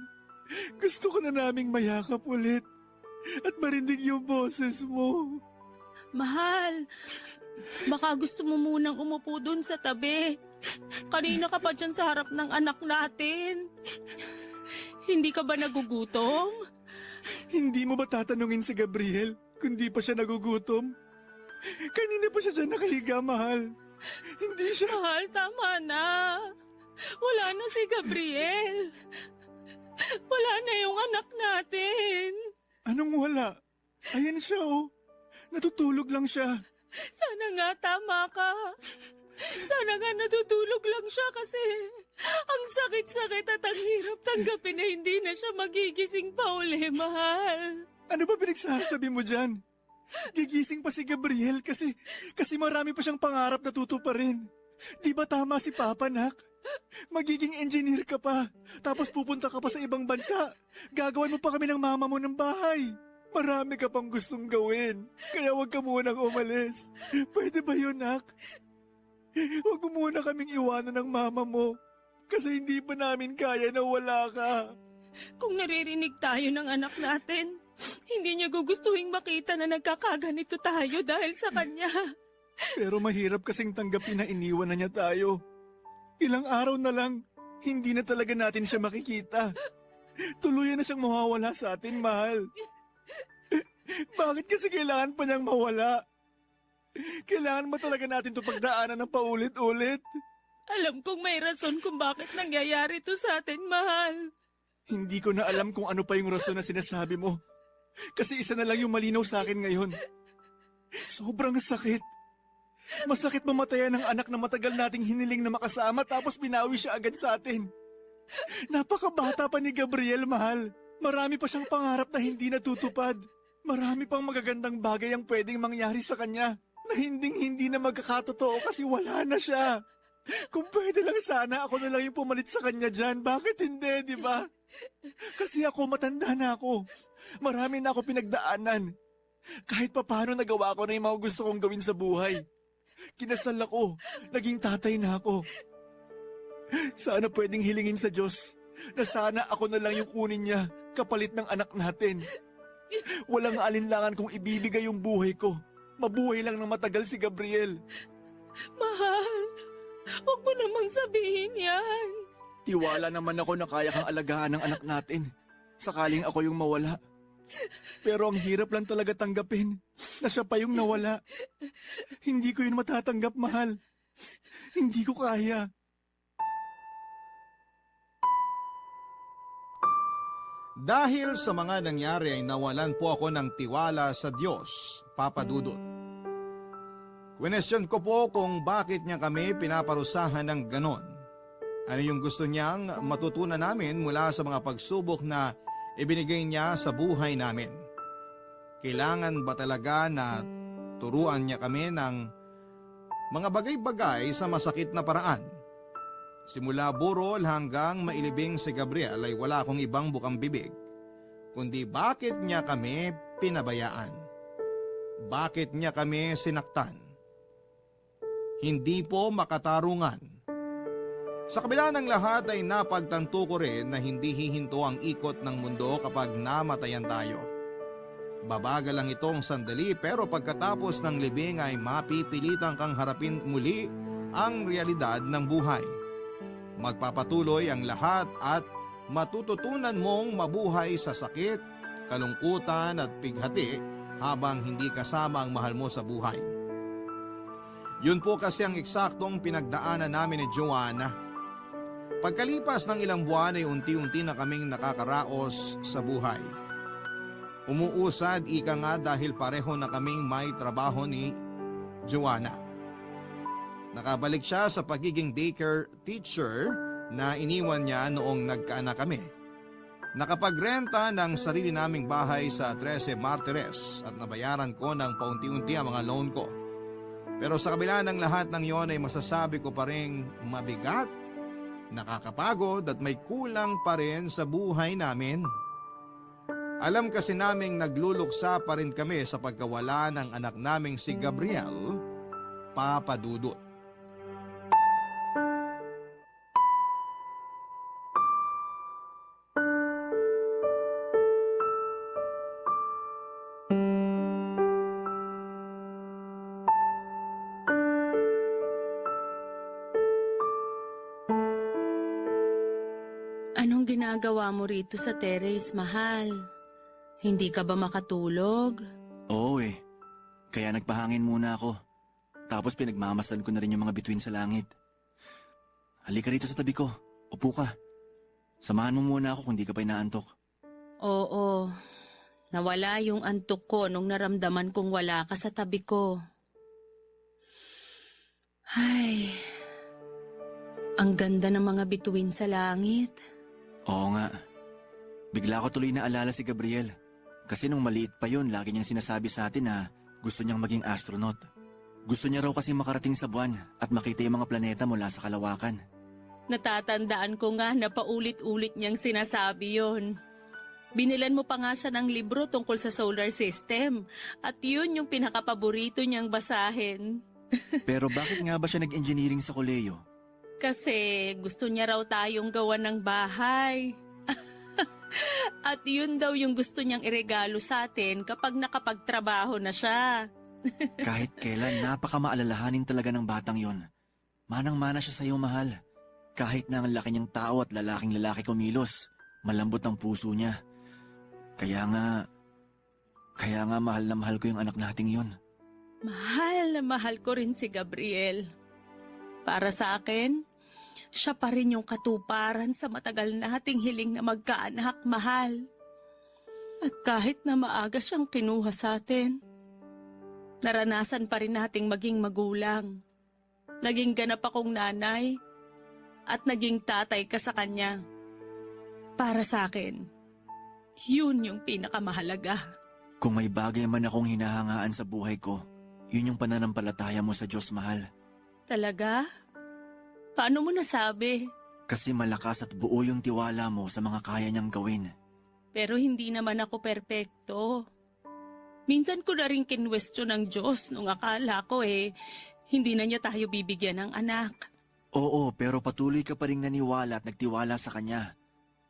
[SPEAKER 2] Gusto ko na naming mayakap ulit at marinig yung boses mo.
[SPEAKER 3] Mahal, baka gusto mo munang umupo dun sa tabi. Kanina ka pa dyan sa harap ng anak natin. Hindi ka ba nagugutom?
[SPEAKER 2] Hindi mo ba tatanungin si Gabriel kung di pa siya nagugutom? Kanina pa siya dyan nakahiga, mahal. Hindi siya...
[SPEAKER 3] Mahal, tama na. Wala na si Gabriel. Wala na yung anak natin.
[SPEAKER 2] Anong wala? Ayan siya, oh. Natutulog lang siya.
[SPEAKER 3] Sana nga tama ka. Sana nga natutulog lang siya kasi ang sakit-sakit at ang hirap tanggapin na hindi na siya magigising pa uli, mahal.
[SPEAKER 2] Ano ba pinagsasabi mo dyan? Gigising pa si Gabriel kasi marami pa siyang pangarap na tutuparin. Di ba tama si Papa, nak? Magiging engineer ka pa, tapos pupunta ka pa sa ibang bansa. Gagawan mo pa kami ng mama mo ng bahay. Marami ka pang gustong gawin, kaya huwag ka munang umalis. Pwede ba yun, nak? Huwag mo muna kaming iwanan ng mama mo, kasi hindi pa namin kaya na wala ka.
[SPEAKER 3] Kung naririnig tayo ng anak natin, hindi niya gugustuhin makita na nagkakaganito tayo dahil sa kanya.
[SPEAKER 2] Pero mahirap kasing tanggapin na iniwan na niya tayo. Ilang araw na lang, hindi na talaga natin siya makikita. Tuluyan na siyang mawawala sa atin, mahal. Bakit kasi kailangan pa niyang mawala? Kailangan ba talaga natin ito pagdaanan ng paulit-ulit?
[SPEAKER 3] Alam kong may rason kung bakit nangyayari to sa atin, mahal.
[SPEAKER 2] Hindi ko na alam kung ano pa yung rason na sinasabi mo. Kasi isa na lang yung malinaw sa akin ngayon. Sobrang sakit. Masakit mamatayan ng anak na matagal nating hiniling na makasama tapos binawi siya agad sa atin. Napakabata pa ni Gabriel, mahal. Marami pa siyang pangarap na hindi natutupad. Marami pang magagandang bagay ang pwedeng mangyari sa kanya na hindi na magkakatotoo kasi wala na siya. Kung pwede lang sana ako na lang yung pumalit sa kanya dyan, bakit hindi, di ba? Kasi ako matanda na ako. Marami na ako pinagdaanan. Kahit papaano nagawa ko na yung mga gusto kong gawin sa buhay. Kinasal ako, naging tatay na ako. Sana pwedeng hilingin sa Diyos na sana ako na lang yung kunin niya kapalit ng anak natin. Walang alinlangan kung ibibigay yung buhay ko. Mabuhay lang ng matagal si Gabriel.
[SPEAKER 3] Mahal, huwag mo namang sabihin yan.
[SPEAKER 2] Tiwala naman ako na kaya kang alagaan ng anak natin. Sakaling ako yung mawala. Pero ang hirap lang talaga tanggapin na siya pa yung nawala. Hindi ko yun matatanggap, mahal. Hindi ko kaya.
[SPEAKER 1] Dahil sa mga nangyari ay nawalan po ako ng tiwala sa Diyos, Papa Dudut. Question ko po kung bakit niya kami pinaparusahan ng ganon. Ano yung gusto niyang matutunan namin mula sa mga pagsubok na ibinigay niya sa buhay namin? Kailangan ba talaga na turuan niya kami ng mga bagay-bagay sa masakit na paraan? Simula burol hanggang mailibing si Gabriel ay wala akong ibang bukang bibig, kundi bakit niya kami pinabayaan? Bakit niya kami sinaktan? Hindi po makatarungan. Sa kabila ng lahat ay napagtanto ko rin na hindi hihinto ang ikot ng mundo kapag namatayan tayo. Babagal lang itong sandali pero pagkatapos ng libing ay mapipilitan kang harapin muli ang realidad ng buhay. Magpapatuloy ang lahat at matututunan mong mabuhay sa sakit, kalungkutan at pighati habang hindi kasama ang mahal mo sa buhay. Yun po kasi ang eksaktong pinagdaanan namin ni Joanna. Pagkalipas ng ilang buwan ay unti-unti na kaming nakakaraos sa buhay. Umuusad ika nga dahil pareho na kaming may trabaho ni Joanna. Nakabalik siya sa pagiging daycare teacher na iniwan niya noong nagkaanak kami. Nakapagrenta ng sarili naming bahay sa 13 Martires at nabayaran ko ng paunti-unti ang mga loan ko. Pero sa kabila ng lahat ng yon ay masasabi ko pa rin mabigat, nakakapagod at may kulang pa rin sa buhay namin. Alam kasi naming nagluluksa pa rin kami sa pagkawala ng anak naming si Gabriel, Papa Dudut.
[SPEAKER 3] Anong ginagawa mo rito sa terrace, mahal? Hindi ka ba makatulog?
[SPEAKER 2] Oo eh. Kaya nagpahangin muna ako. Tapos pinagmamasdan ko na rin yung mga bituin sa langit. Halika rito sa tabi ko. Upo ka. Samahan mo muna ako kung di ka pa inaantok.
[SPEAKER 3] Oo. Nawala yung antok ko nung naramdaman kong wala ka sa tabi ko. Ay, ang ganda ng mga bituin sa langit.
[SPEAKER 2] Oo nga. Bigla ko tuloy na alala si Gabriel. Kasi nung maliit pa yun, lagi niyang sinasabi sa atin na gusto niyang maging astronaut. Gusto niya raw kasi makarating sa buwan at makita yung mga planeta mula sa kalawakan.
[SPEAKER 3] Natatandaan ko nga na paulit-ulit niyang sinasabi yon. Binilan mo pa nga siya ng libro tungkol sa solar system at yun yung pinakapaborito niyang basahin.
[SPEAKER 2] Pero bakit nga ba siya nag-engineering sa koleyo?
[SPEAKER 3] Kasi gusto niya raw tayong gawan ng bahay. At yun daw yung gusto niyang iregalo sa atin kapag nakapagtrabaho na siya.
[SPEAKER 2] Kahit kailan, napakamaalalahanin talaga ng batang yon. Manang-mana siya sa iyo, mahal. Kahit na ang laki niyang tao at lalaking lalaki kumilos, malambot ang puso niya. Kaya nga mahal na mahal ko yung anak nating yon.
[SPEAKER 3] Mahal na mahal ko rin si Gabriel. Para sa akin, siya pa rin yung katuparan sa matagal nating hiling na magkaanak, mahal. At kahit na maaga siyang kinuha sa atin, naranasan pa rin nating maging magulang. Naging ganap akong nanay at naging tatay ka sa kanya. Para sa akin, yun yung pinakamahalaga.
[SPEAKER 2] Kung may bagay man akong hinahangaan sa buhay ko, yun yung pananampalataya mo sa Diyos, mahal.
[SPEAKER 3] Talaga? Paano mo nasabi?
[SPEAKER 2] Kasi malakas at buo yung tiwala mo sa mga kaya niyang gawin.
[SPEAKER 3] Pero hindi naman ako perpekto. Minsan ko na rin kinwestiyon ng Diyos nung akala ko hindi na niya tayo bibigyan ng anak.
[SPEAKER 2] Oo, pero patuloy ka pa rin naniwala at nagtiwala sa Kanya.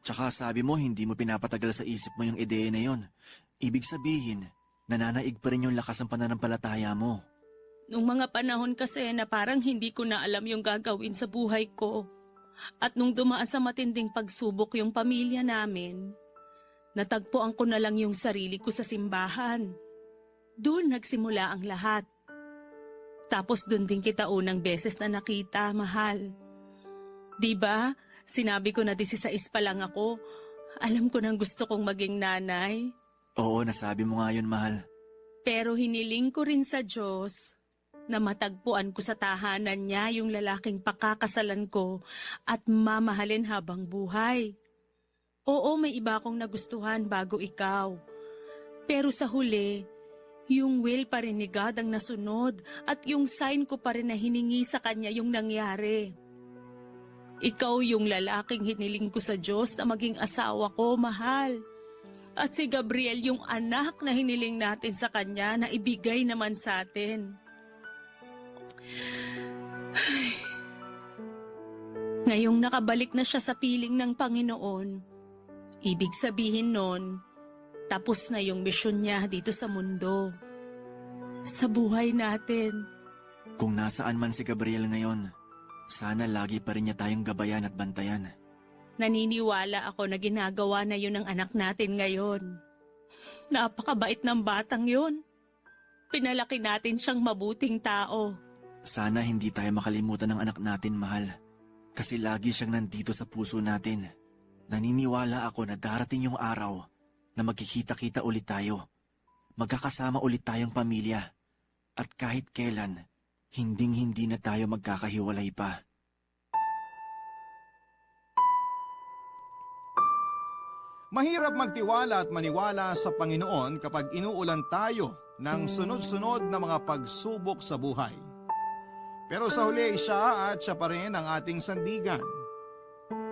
[SPEAKER 2] Tsaka sabi mo hindi mo pinapatagal sa isip mo yung ideya na yon. Ibig sabihin, nananaig pa rin yung lakas ng pananampalataya mo.
[SPEAKER 3] Nung mga panahon kasi na parang hindi ko na alam yung gagawin sa buhay ko. At nung dumaan sa matinding pagsubok yung pamilya namin, natagpuan ko na lang yung sarili ko sa simbahan. Doon nagsimula ang lahat. Tapos doon din kita unang beses na nakita, mahal. Diba, sinabi ko na 16 pa lang ako. Alam ko nang gusto kong maging nanay.
[SPEAKER 2] Oo, nasabi mo nga yun, mahal.
[SPEAKER 3] Pero hiniling ko rin sa Diyos na matagpuan ko sa tahanan niya yung lalaking pakakasalan ko at mamahalin habang buhay. Oo, may iba akong nagustuhan bago ikaw. Pero sa huli, yung will pa rin ni God ang nasunod at yung sign ko pa rin na hiningi sa Kanya yung nangyari. Ikaw yung lalaking hiniling ko sa Diyos na maging asawa ko, mahal. At si Gabriel yung anak na hiniling natin sa Kanya na ibigay naman sa atin. Ngayong nakabalik na siya sa piling ng Panginoon, ibig sabihin nun, tapos na yung misyon niya dito sa mundo. Sa buhay natin.
[SPEAKER 2] Kung nasaan man si Gabriel ngayon, sana lagi pa rin niya tayong gabayan at bantayan.
[SPEAKER 3] Naniniwala ako na ginagawa na yun ng anak natin ngayon. Napakabait ng batang yun. Pinalaki natin siyang mabuting tao.
[SPEAKER 2] Sana hindi tayo makalimutan ng anak natin, mahal. Kasi lagi siyang nandito sa puso natin. Naniniwala ako na darating yung araw na magkikita-kita ulit tayo. Magkakasama ulit tayong pamilya. At kahit kailan, hinding-hindi na tayo magkakahiwalay pa.
[SPEAKER 1] Mahirap magtiwala at maniwala sa Panginoon kapag inuulan tayo ng sunod-sunod na mga pagsubok sa buhay. Pero sa huli, siya at siya pa rin ang ating sandigan.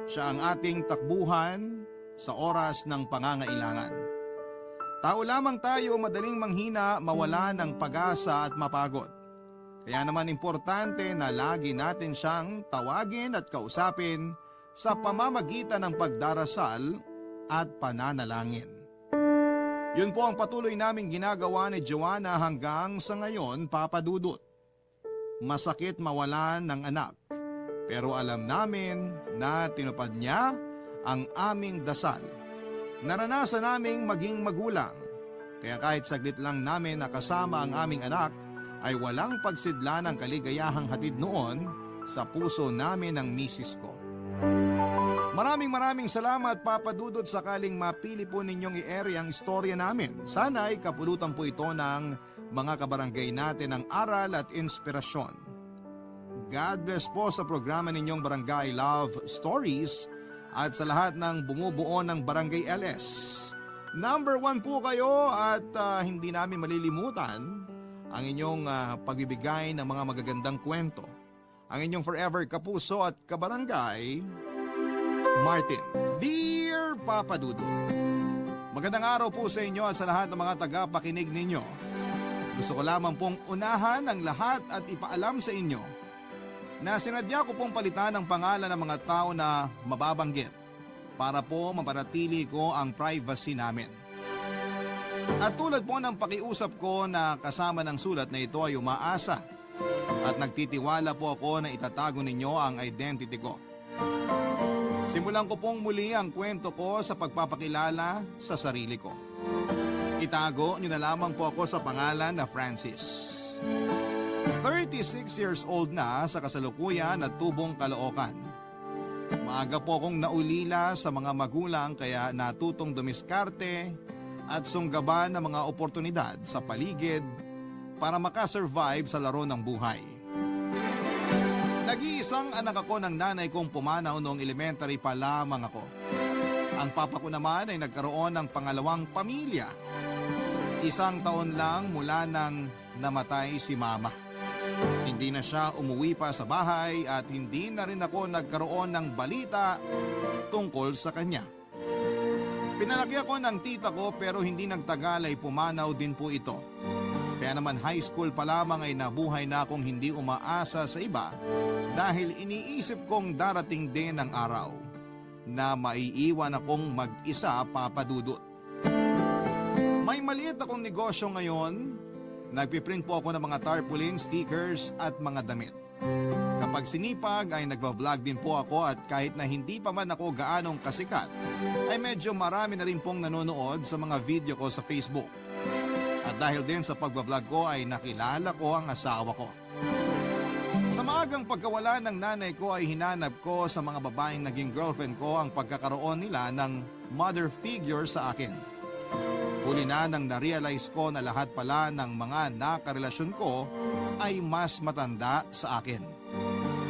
[SPEAKER 1] Siya ang ating takbuhan sa oras ng pangangailangan. Tao lamang tayo madaling manghina, mawala ng pag-asa at mapagod. Kaya naman importante na lagi natin siyang tawagin at kausapin sa pamamagitan ng pagdarasal at pananalangin. Yun po ang patuloy naming ginagawa ni Joanna hanggang sa ngayon, Papa Dudut. Masakit mawalan ng anak, pero alam namin na tinupad niya ang aming dasal. Naranasan naming maging magulang, kaya kahit saglit lang namin nakasama ang aming anak, ay walang pagsidla ng kaligayahang hatid noon sa puso namin ng misis ko. Maraming salamat, Papa Dudut, sakaling mapili po ninyong i-air ang istorya namin. Sana'y kapulutan po ito ng mga kabarangay natin ng aral at inspirasyon. God bless po sa programa ninyong Barangay Love Stories at sa lahat ng bumubuo ng Barangay LS. Number 1 po kayo at hindi namin malilimutan ang inyong pagbibigay ng mga magagandang kwento. Ang inyong forever kapuso at kabarangay, Martin. Dear Papa Dudut, magandang araw po sa inyo at sa lahat ng mga tagapakinig ninyo. Gusto ko lamang pong unahan ang lahat at ipaalam sa inyo na sinadya ko pong palitan ang pangalan ng mga tao na mababanggit para po mapanatili ko ang privacy namin. At tulad po ng pakiusap ko na kasama ng sulat na ito ay umaasa at nagtitiwala po ako na itatago ninyo ang identity ko. Simulan ko pong muli ang kwento ko sa pagpapakilala sa sarili ko. Itago niyo na lamang po ako sa pangalan na Francis. 36 years old na sa kasalukuyan at tubong Caloocan. Maaga po akong naulila sa mga magulang kaya natutong dumiskarte at sunggaban ng mga oportunidad sa paligid para makasurvive sa laro ng buhay. Nag-iisang anak ako ng nanay kong pumanaw noong elementary pa lamang ako. Ang papa ko naman ay nagkaroon ng pangalawang pamilya. 1 taon lang mula nang namatay si Mama. Hindi na siya umuwi pa sa bahay at hindi na rin ako nagkaroon ng balita tungkol sa kanya. Pinalaki ako ng tita ko pero hindi nagtagal ay pumanaw din po ito. Kaya naman high school pa lamang ay nabuhay na akong hindi umaasa sa iba dahil iniisip kong darating din ang araw na maiiwan akong mag-isa, Papa Dudut. May maliit akong negosyo ngayon. Nagpiprint po ako ng mga tarpaulin, stickers at mga damit. Kapag sinipag ay nagbablog din po ako at kahit na hindi pa man ako gaanong kasikat, ay medyo marami na rin pong nanonood sa mga video ko sa Facebook. At dahil din sa pagbablog ko ay nakilala ko ang asawa ko. Sa maagang pagkawala ng nanay ko ay hinanap ko sa mga babaeng naging girlfriend ko ang pagkakaroon nila ng mother figure sa akin. Huli na nang na-realize ko na lahat pala ng mga nakarelasyon ko ay mas matanda sa akin.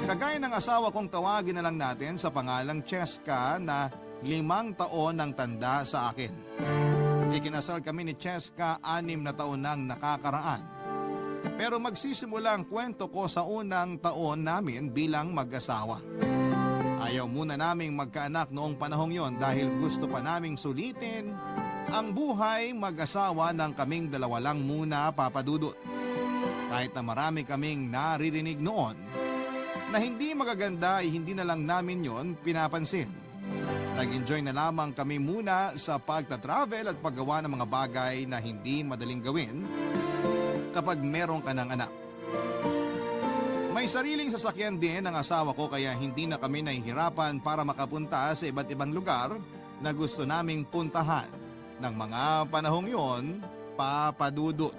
[SPEAKER 1] Kagaya ng asawa kong tawagin na lang natin sa pangalang Cheska na 5 taon ang tanda sa akin. Ikinasal kami ni Cheska 6 na taon nang nakakaraan. Pero magsisimula ang kwento ko sa unang taon namin bilang mag-asawa. Ayaw muna naming magkaanak noong panahong yon dahil gusto pa naming sulitin ang buhay mag-asawa ng kaming dalawa lang muna, Papa Dudut. Kahit na marami kaming naririnig noon na hindi magaganda ay hindi na lang namin yon pinapansin. Nag-enjoy na lamang kami muna sa pagta-travel at paggawa ng mga bagay na hindi madaling gawin kapag meron ka ng anak. May sariling sasakyan din ang asawa ko kaya hindi na kami nahihirapan para makapunta sa iba't ibang lugar na gusto naming puntahan. Ng mga panahong yon, Papa Dudut.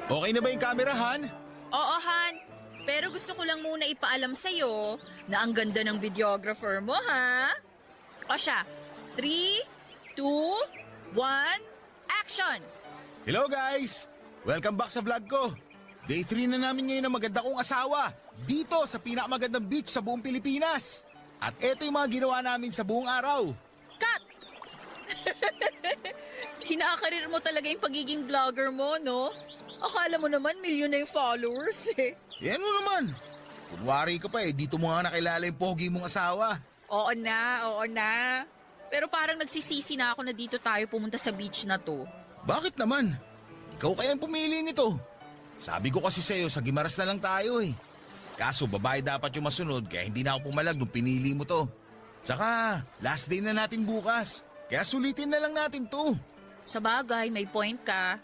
[SPEAKER 6] Okay na ba yung camera, Han?
[SPEAKER 7] Oo, Han. Pero gusto ko lang muna ipaalam sa'yo na ang ganda ng videographer mo, ha? O siya, 3, 2, 1, action!
[SPEAKER 6] Hello guys! Welcome back sa vlog ko. Day 3 na namin ngayon ng maganda kong asawa. Dito sa pinakamagandang beach sa buong Pilipinas. At eto yung mga ginawa namin sa buong araw.
[SPEAKER 7] Cut! Kinakarir mo talaga yung pagiging vlogger mo, no? Akala mo naman milyon na yung followers, eh.
[SPEAKER 6] Yan mo naman. Kunwari ka pa eh, dito mo nga nakilala yung pogi mong asawa.
[SPEAKER 7] Oo na. Pero parang nagsisisi na ako na dito tayo pumunta sa beach na to.
[SPEAKER 6] Bakit naman? Ikaw kaya ang pumili nito. Sabi ko kasi sa'yo, sa Gimaras na lang tayo eh. Kaso babae dapat yung masunod kaya hindi na ako pumalag nung pinili mo to. Tsaka, last day na natin bukas. Kaya sulitin na lang natin to.
[SPEAKER 7] Sa bagay, may point ka.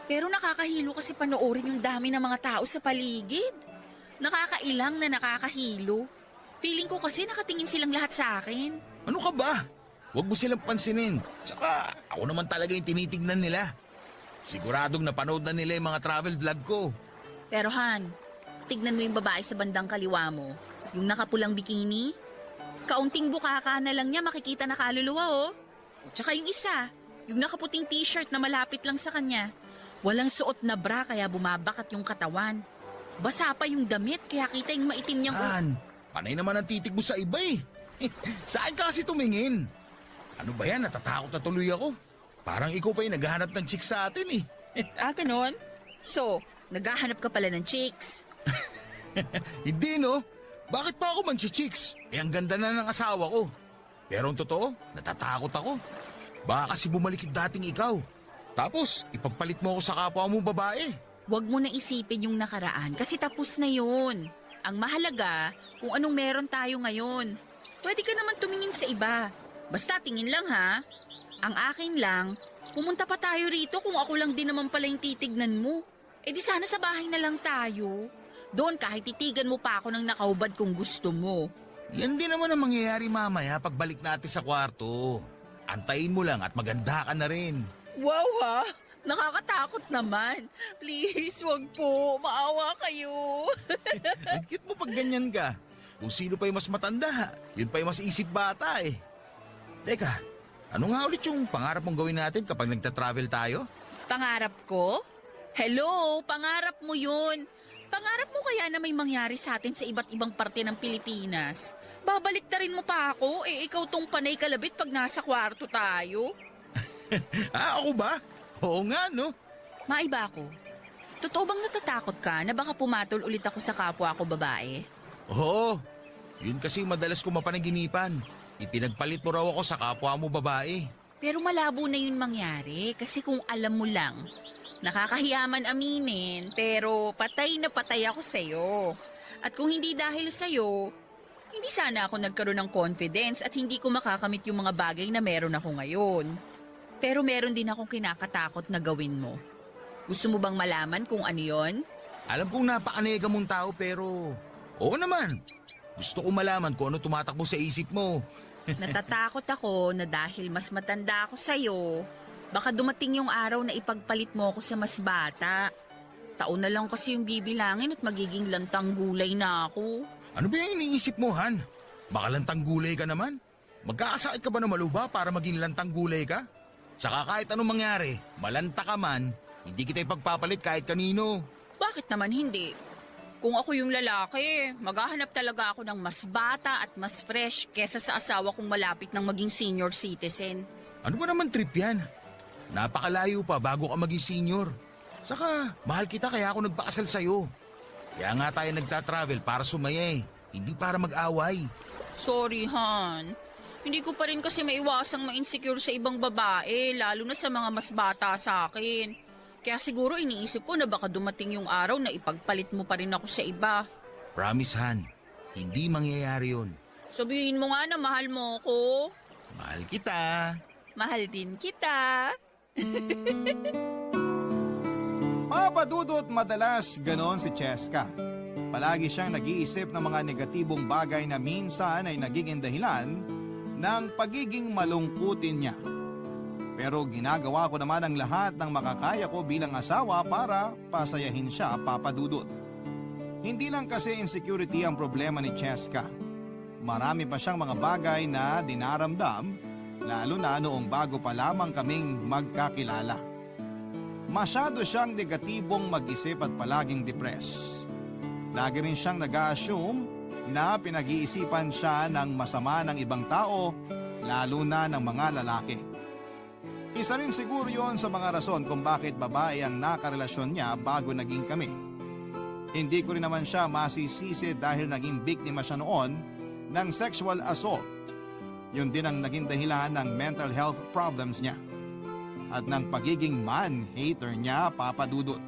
[SPEAKER 7] Pero nakakahilo kasi panoorin yung dami ng mga tao sa paligid. Nakakailang na nakakahilo. Feeling ko kasi nakatingin silang lahat sa akin.
[SPEAKER 6] Ano ka ba? Huwag mo silang pansinin. Tsaka ako naman talaga yung tinitignan nila. Siguradong napanood na nila yung mga travel vlog ko.
[SPEAKER 7] Pero Han, tignan mo yung babae sa bandang kaliwa mo. Yung nakapulang bikini. Kaunting bukaka na lang niya makikita na kaluluwa, oh. Tsaka yung isa, yung nakaputing t-shirt na malapit lang sa kanya. Walang suot na bra kaya bumabakat yung katawan. Basa pa yung damit kaya kita yung maitim niyang...
[SPEAKER 6] Han, panay naman ang titig mo sa iba eh. Saan ka kasi tumingin? Ano ba yan? Natatakot na tuloy ako. Parang ikaw pa yung naghahanap ng chicks sa atin eh.
[SPEAKER 7] Ganon? So, naghahanap ka pala ng chicks.
[SPEAKER 6] Hindi no? Bakit pa ako manchi-chicks? Eh ang ganda na ng asawa ko. Pero ang totoo, natatakot ako. Baka kasi bumalik yung dating ikaw. Tapos, ipagpalit mo ako sa kapwa mo babae.
[SPEAKER 7] Huwag mo na isipin yung nakaraan kasi tapos na yun. Ang mahalaga, kung anong meron tayo ngayon. Pwede ka naman tumingin sa iba. Basta tingin lang ha. Ang akin lang, pumunta pa tayo rito kung ako lang din naman pala yung titignan mo. Eh di sana sa bahay na lang tayo. Doon kahit titigan mo pa ako ng nakaubad kung gusto mo.
[SPEAKER 6] Yan din naman ang mangyayari mamaya pagbalik natin sa kwarto. Antayin mo lang at maganda ka na rin.
[SPEAKER 7] Wow ha! Nakakatakot naman. Please, wag po. Maawa kayo.
[SPEAKER 6] Ang cute mo pag ganyan ka. Kung sino pa yung mas matanda, yun pa yung mas isip bata eh. Teka, ano nga ulit yung pangarap mong gawin natin kapag nagta-travel tayo?
[SPEAKER 7] Pangarap ko? Hello, pangarap mo yun. Pangarap mo kaya na may mangyari sa atin sa iba't ibang parte ng Pilipinas? Babalik na rin mo pa ako, ikaw tong panay kalabit pag nasa kwarto tayo.
[SPEAKER 6] Ako ba? Oo nga, no?
[SPEAKER 7] Maiba ako. Totoo bang natatakot ka na baka pumatol ulit ako sa kapwa ko babae?
[SPEAKER 6] Oo, yun kasi yung madalas ko mapanaginipan. Ipinagpalit mo raw ako sa kapwa mo babae.
[SPEAKER 7] Pero malabo na yun mangyari kasi kung alam mo lang, nakakahiyaman aminin pero patay na patay ako sa'yo. At kung hindi dahil sa'yo, hindi sana ako nagkaroon ng confidence at hindi ko makakamit yung mga bagay na meron ako ngayon. Pero meron din akong kinakatakot na gawin mo. Gusto mo bang malaman kung ano yon?
[SPEAKER 6] Alam kong napakanega mong tao pero oo naman. Gusto ko malaman kung ano tumatakbo sa isip mo.
[SPEAKER 7] Natatakot ako na dahil mas matanda ako sa'yo, baka dumating yung araw na ipagpalit mo ako sa mas bata. Taon na lang kasi yung bibilangin at magiging lantang gulay na ako.
[SPEAKER 6] Ano ba yung iniisip mo, Han? Baka lantang gulay ka naman? Magkakasakit ka ba na maluba para maging lantang gulay ka? Saka kahit anong mangyari, malanta ka man, hindi kita ipagpapalit kahit kanino.
[SPEAKER 7] Bakit naman hindi? Kung ako yung lalaki, maghahanap talaga ako ng mas bata at mas fresh kesa sa asawa kong malapit ng maging senior citizen.
[SPEAKER 6] Ano ba naman trip yan? Napakalayo pa bago ka maging senior. Saka, mahal kita kaya ako nagpakasal sa'yo. Kaya nga tayo nagta-travel para sumaya eh, hindi para mag-away.
[SPEAKER 7] Sorry, Han. Hindi ko pa rin kasi maiwasang ma-insecure sa ibang babae, lalo na sa mga mas bata sa akin. Kaya siguro iniisip ko na baka dumating yung araw na ipagpalit mo pa rin ako sa iba.
[SPEAKER 6] Promise, Han. Hindi mangyayari yun.
[SPEAKER 7] Sabihin mo nga na mahal mo ako.
[SPEAKER 6] Mahal kita.
[SPEAKER 7] Mahal din kita.
[SPEAKER 1] Papadudot madalas ganon si Cheska. Palagi siyang nag-iisip ng mga negatibong bagay na minsan ay nagiging dahilan ng pagiging malungkutin niya. Pero ginagawa ko naman ang lahat ng makakaya ko bilang asawa para pasayahin siya, Papadudot. Hindi lang kasi insecurity ang problema ni Cheska. Marami pa siyang mga bagay na dinaramdam, lalo na noong bago pa lamang kaming magkakilala. Masyado siyang negatibong mag-isip at palaging depressed. Lagi rin siyang nag-assume na pinag-iisipan siya ng masama ng ibang tao, lalo na ng mga lalaki. Isa rin siguro yon sa mga rason kung bakit babae ang nakarelasyon niya bago naging kami. Hindi ko rin naman siya masisisi dahil naging biktima siya noon ng sexual assault. Yun din ang naging dahilan ng mental health problems niya at ng pagiging man-hater niya, Papadudot.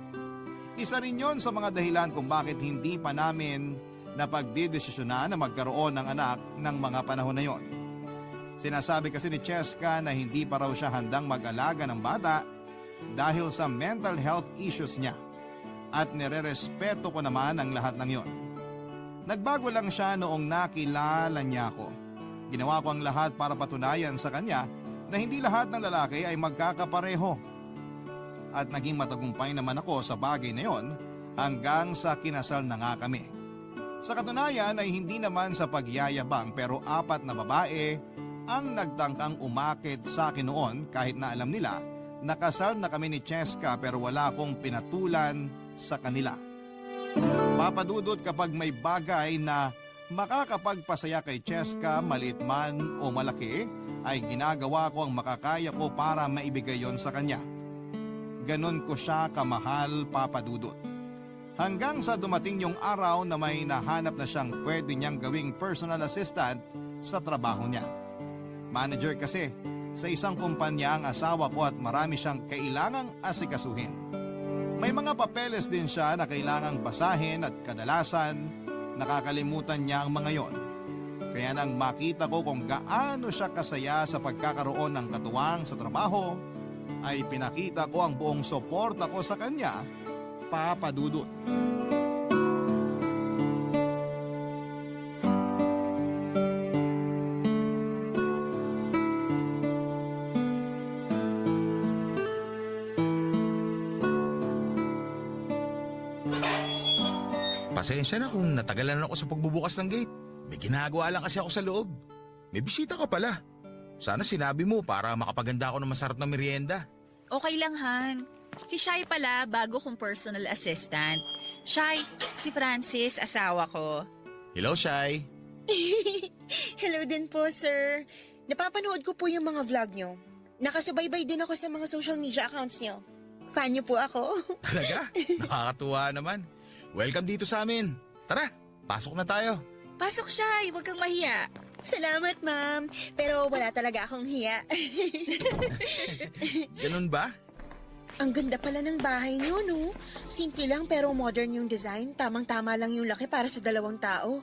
[SPEAKER 1] Isa rin yon sa mga dahilan kung bakit hindi pa namin napagdidesisyonan na magkaroon ng anak ng mga panahon na yon. Sinasabi kasi ni Cheska na hindi pa raw siya handang mag-alaga ng bata dahil sa mental health issues niya at nirerespeto ko naman ang lahat ng yon. Nagbago lang siya noong nakilala niya ako. Ginawa ko ang lahat para patunayan sa kanya na hindi lahat ng lalaki ay magkakapareho. At naging matagumpay naman ako sa bagay na yon hanggang sa kinasal na nga kami. Sa katunayan ay hindi naman sa pagyayabang pero 4 na babae ang nagtangkang umakit sa akin noon kahit na alam nila nakasal na kami ni Cheska pero wala akong pinatulan sa kanila. Papadudot kapag may bagay na makakapagpasaya kay Cheska, maliit man o malaki, ay ginagawa ko ang makakaya ko para maibigay yon sa kanya. Ganon ko siya kamahal, Papadudot. Hanggang sa dumating yung araw na may nahanap na siyang pwede niyang gawing personal assistant sa trabaho niya. Manager kasi sa isang kumpanya ang asawa ko at marami siyang kailangang asikasuhin. May mga papeles din siya na kailangang basahin at kadalasan nakakalimutan niya ang mga yon. Kaya nang makita ko kung gaano siya kasaya sa pagkakaroon ng katuwang sa trabaho, ay pinakita ko ang buong suporta ko sa kanya, Papadudot.
[SPEAKER 6] Pasensya na kung natagalan ako sa pagbubukas ng gate. May ginagawa lang kasi ako sa loob. May bisita ka pala. Sana sinabi mo para makapaganda ako ng masarap na merienda.
[SPEAKER 7] Okay lang, Han. Si Shai pala, bago kong personal assistant. Shai, si Francis, asawa ko.
[SPEAKER 6] Hello, Shai.
[SPEAKER 8] Hello din po, sir. Napapanood ko po yung mga vlog nyo. Nakasubaybay din ako sa mga social media accounts nyo. Fan nyo po ako.
[SPEAKER 6] Talaga? Nakakatuwa naman. Welcome dito sa amin. Tara, pasok na tayo.
[SPEAKER 7] Pasok, Shai. Huwag kang mahiya.
[SPEAKER 8] Salamat, ma'am. Pero wala talaga akong hiya.
[SPEAKER 6] Ganun ba?
[SPEAKER 8] Ang ganda pala ng bahay nyo, no? Simple lang pero modern yung design. Tamang-tama lang yung laki para sa 2 tao.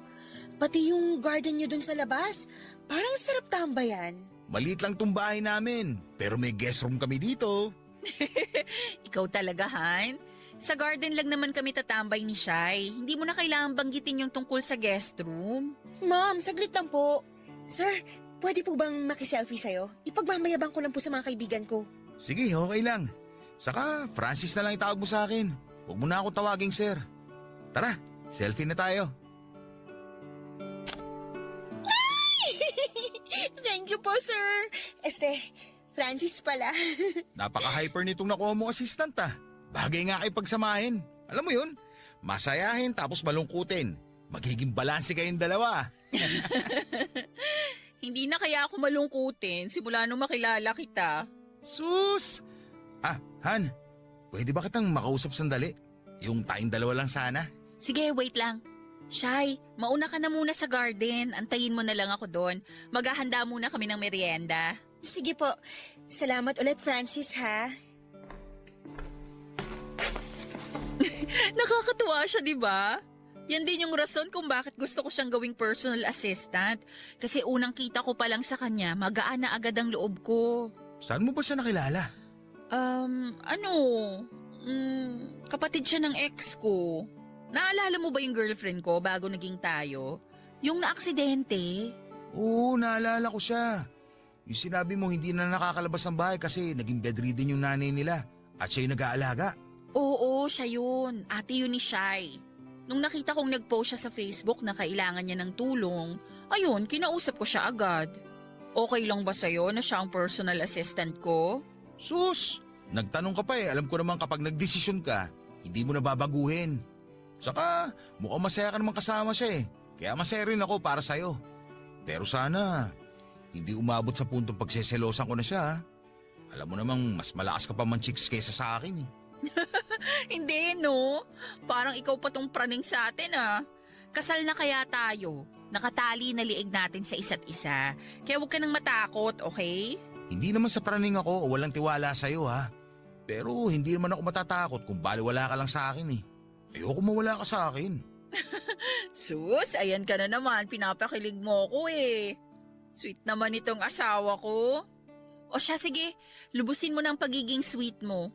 [SPEAKER 8] Pati yung garden nyo dun sa labas. Parang sarap tambayan.
[SPEAKER 6] Maliit lang tong bahay namin. Pero may guest room kami dito.
[SPEAKER 7] Ikaw talaga, Han. Sa garden lang naman kami tatambay ni Shai. Hindi mo na kailangan banggitin yung tungkol sa guest room.
[SPEAKER 8] Ma'am, saglit lang po. Sir, pwede po bang makiselfie sa'yo? Ipagmamayabang ko lang po sa mga kaibigan ko.
[SPEAKER 6] Sige, okay lang. Saka, Francis na lang itawag mo sa akin. Huwag mo na ako tawaging sir. Tara, selfie na tayo.
[SPEAKER 8] Thank you po, sir. Francis pala.
[SPEAKER 6] Napaka-hyper nitong nakuha mong assistant ah. Bagay nga kayo pagsamahin. Alam mo yun, masayahin tapos malungkutin. Magiging balanse kayong dalawa.
[SPEAKER 7] Hindi na kaya ako malungkutin simula nung makilala kita.
[SPEAKER 6] Sus! Ah, Han, pwede ba kitang makausap sandali? Yung tayong dalawa lang sana.
[SPEAKER 7] Sige, wait lang. Shai, mauna ka na muna sa garden. Antayin mo na lang ako doon. Maghahanda muna kami ng merienda.
[SPEAKER 8] Sige po. Salamat ulit, Francis, ha?
[SPEAKER 7] Nakakatuwa siya, di ba? Yan din yung rason kung bakit gusto ko siyang gawing personal assistant. Kasi unang kita ko pa lang sa kanya, magaan na agad ang loob ko.
[SPEAKER 6] Saan mo ba siya nakilala?
[SPEAKER 7] Kapatid siya ng ex ko. Naalala mo ba yung girlfriend ko bago naging tayo? Yung naaksidente?
[SPEAKER 6] Oo, naalala ko siya. Yung sinabi mo hindi na nakakalabas ng bahay kasi naging bedridden yung nanay nila at siya yung nag-aalaga.
[SPEAKER 7] Oo, siya yun. Ate yun ni Shai. Nung nakita kong nag-post siya sa Facebook na kailangan niya ng tulong, ayun, kinausap ko siya agad. Okay lang ba sa'yo na siya ang personal assistant ko?
[SPEAKER 6] Sus! Nagtanong ka pa eh. Alam ko naman kapag nagdesisyon ka, hindi mo na babaguhin. Saka, mukhang masaya ka naman kasama siya eh. Kaya masaya rin ako para sa'yo. Pero sana, hindi umabot sa puntong pagseselosan ko na siya. Ha? Alam mo namang mas malakas ka pa man chicks kaysa sa akin eh.
[SPEAKER 7] Hindi, no? Parang ikaw pa tong praning sa atin, ah. Kasal na kaya tayo. Nakatali na liig natin sa isa't isa. Kaya huwag ka nang matakot, okay?
[SPEAKER 6] Hindi naman sa praning ako o walang tiwala sa'yo ha. Pero hindi naman ako matatakot kung baliwala ka lang sa akin eh. Ayoko mawala ka sa akin.
[SPEAKER 7] Sus, ayan ka na naman. Pinapakilig mo ko eh. Sweet naman itong asawa ko. O siya, sige. Lubusin mo ng pagiging sweet mo.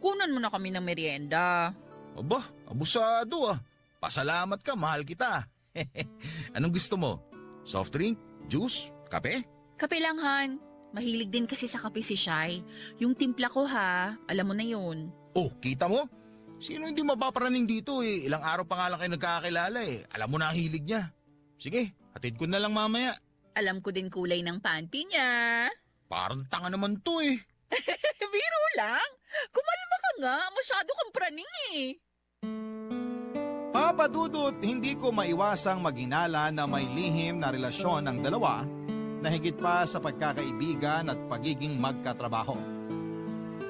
[SPEAKER 7] Kunan mo na kami ng merienda.
[SPEAKER 6] Aba, abusado ah. Pasalamat ka, mahal kita. Anong gusto mo? Soft drink? Juice? Kape?
[SPEAKER 7] Kape lang, Han. Mahilig din kasi sa kape si Shai. Yung timpla ko ha, alam mo na yun.
[SPEAKER 6] Oh, kita mo? Sino hindi mapaparaning dito eh? Ilang araw pa nga lang kayo nagkakilala eh. Alam mo na ang hilig niya. Sige, hatid ko na lang mamaya.
[SPEAKER 7] Alam ko din kulay ng panty niya.
[SPEAKER 6] Parang tanga naman to eh.
[SPEAKER 7] Biro lang. Kumalma ka nga. Masyado kang praning eh.
[SPEAKER 1] Papa Dudut, hindi ko maiwasang maghinala na may lihim na relasyon ng dalawa na higit pa sa pagkakaibigan at pagiging magkatrabaho.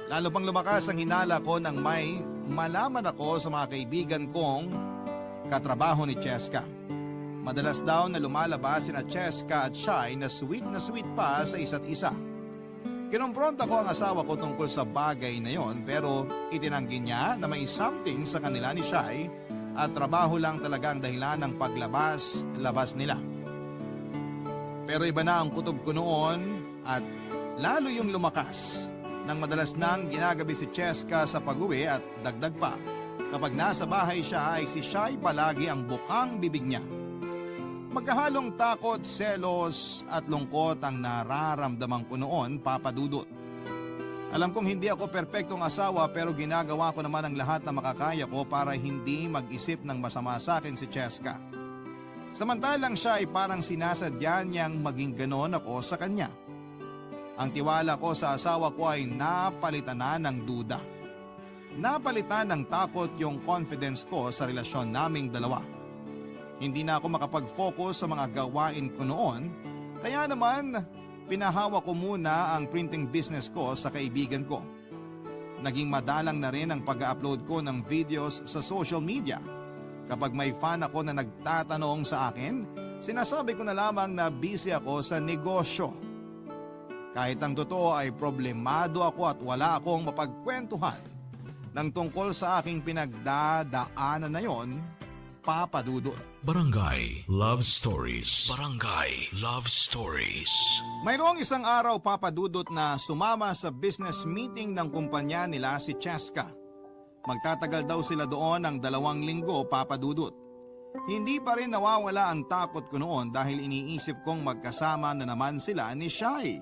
[SPEAKER 1] Lalo pang lumakas ang hinala ko nang may malaman ako sa mga kaibigan kong katrabaho ni Cheska. Madalas daw na lumalabas sina Cheska at Shai na sweet pa sa isa't isa. Kinompronta ko ang asawa ko tungkol sa bagay na yon pero itinanggi niya na may something sa kanila ni Shai at trabaho lang talaga ang dahilan ng paglabas nila. Pero iba na ang kutob ko noon at lalo yung lumakas nang madalas nang ginagabi si Cheska sa pag-uwi at dagdag pa. Kapag nasa bahay siya ay si Shai palagi ang bukang bibig niya. Magkahalong takot, selos at lungkot ang nararamdaman ko noon, Papa Dudut. Alam kong hindi ako perpektong asawa pero ginagawa ko naman ang lahat na makakaya ko para hindi mag-isip ng masama sa akin si Cheska. Samantalang siya ay parang sinasadya niyang maging ganon ako sa kanya. Ang tiwala ko sa asawa ko ay napalitan na ng duda. Napalitan ng takot yung confidence ko sa relasyon naming dalawa. Hindi na ako makapag-focus sa mga gawain ko noon, kaya naman pinahawa ko muna ang printing business ko sa kaibigan ko. Naging madalang na rin ang pag-upload ko ng videos sa social media. Kapag may fan ako na nagtatanong sa akin, sinasabi ko na lamang na busy ako sa negosyo. Kahit ang totoo ay problemado ako at wala akong mapagkwentuhan ng tungkol sa aking pinagdadaanan na yon, Papa Dudut.
[SPEAKER 5] Barangay Love Stories. Barangay Love Stories.
[SPEAKER 1] Mayroong isang araw, Papa Dudut, na sumama sa business meeting ng kumpanya nila si Cheska. Magtatagal daw sila doon ng 2 linggo, Papa Dudut. Hindi pa rin nawawala ang takot ko noon dahil iniisip kong magkasama na naman sila ni Shai.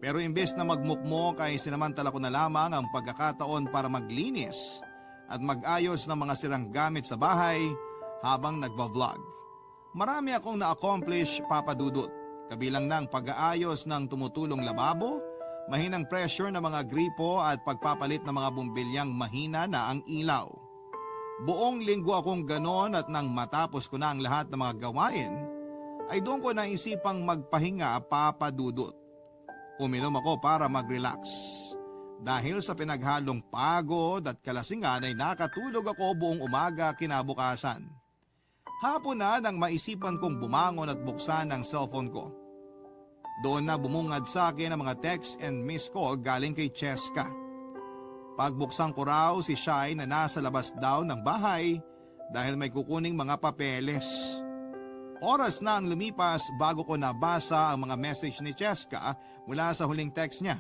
[SPEAKER 1] Pero imbes na magmukmok ay sinamantala ko na lamang ang pagkakataon para maglinis at mag-ayos ng mga sirang gamit sa bahay habang nagbablog. Marami akong na-accomplish, Papa Dudut, kabilang ng pag-aayos ng tumutulong lababo, mahinang pressure ng mga gripo at pagpapalit ng mga bumbilyang mahina na ang ilaw. Buong linggo akong ganon at nang matapos ko na ang lahat ng mga gawain, ay doon ko naisipang magpahinga, Papa Dudut. Uminom ako para mag-relax. Dahil sa pinaghalong pagod at kalasingan ay nakatulog ako buong umaga kinabukasan. Hapon na nang maisipan kong bumangon at buksan ang cellphone ko. Doon na bumungad sa akin ang mga text and missed call galing kay Cheska. Pagbuksan ko raw si Shai na nasa labas daw ng bahay dahil may kukuning mga papeles. Oras na ang lumipas bago ko nabasa ang mga message ni Cheska mula sa huling text niya.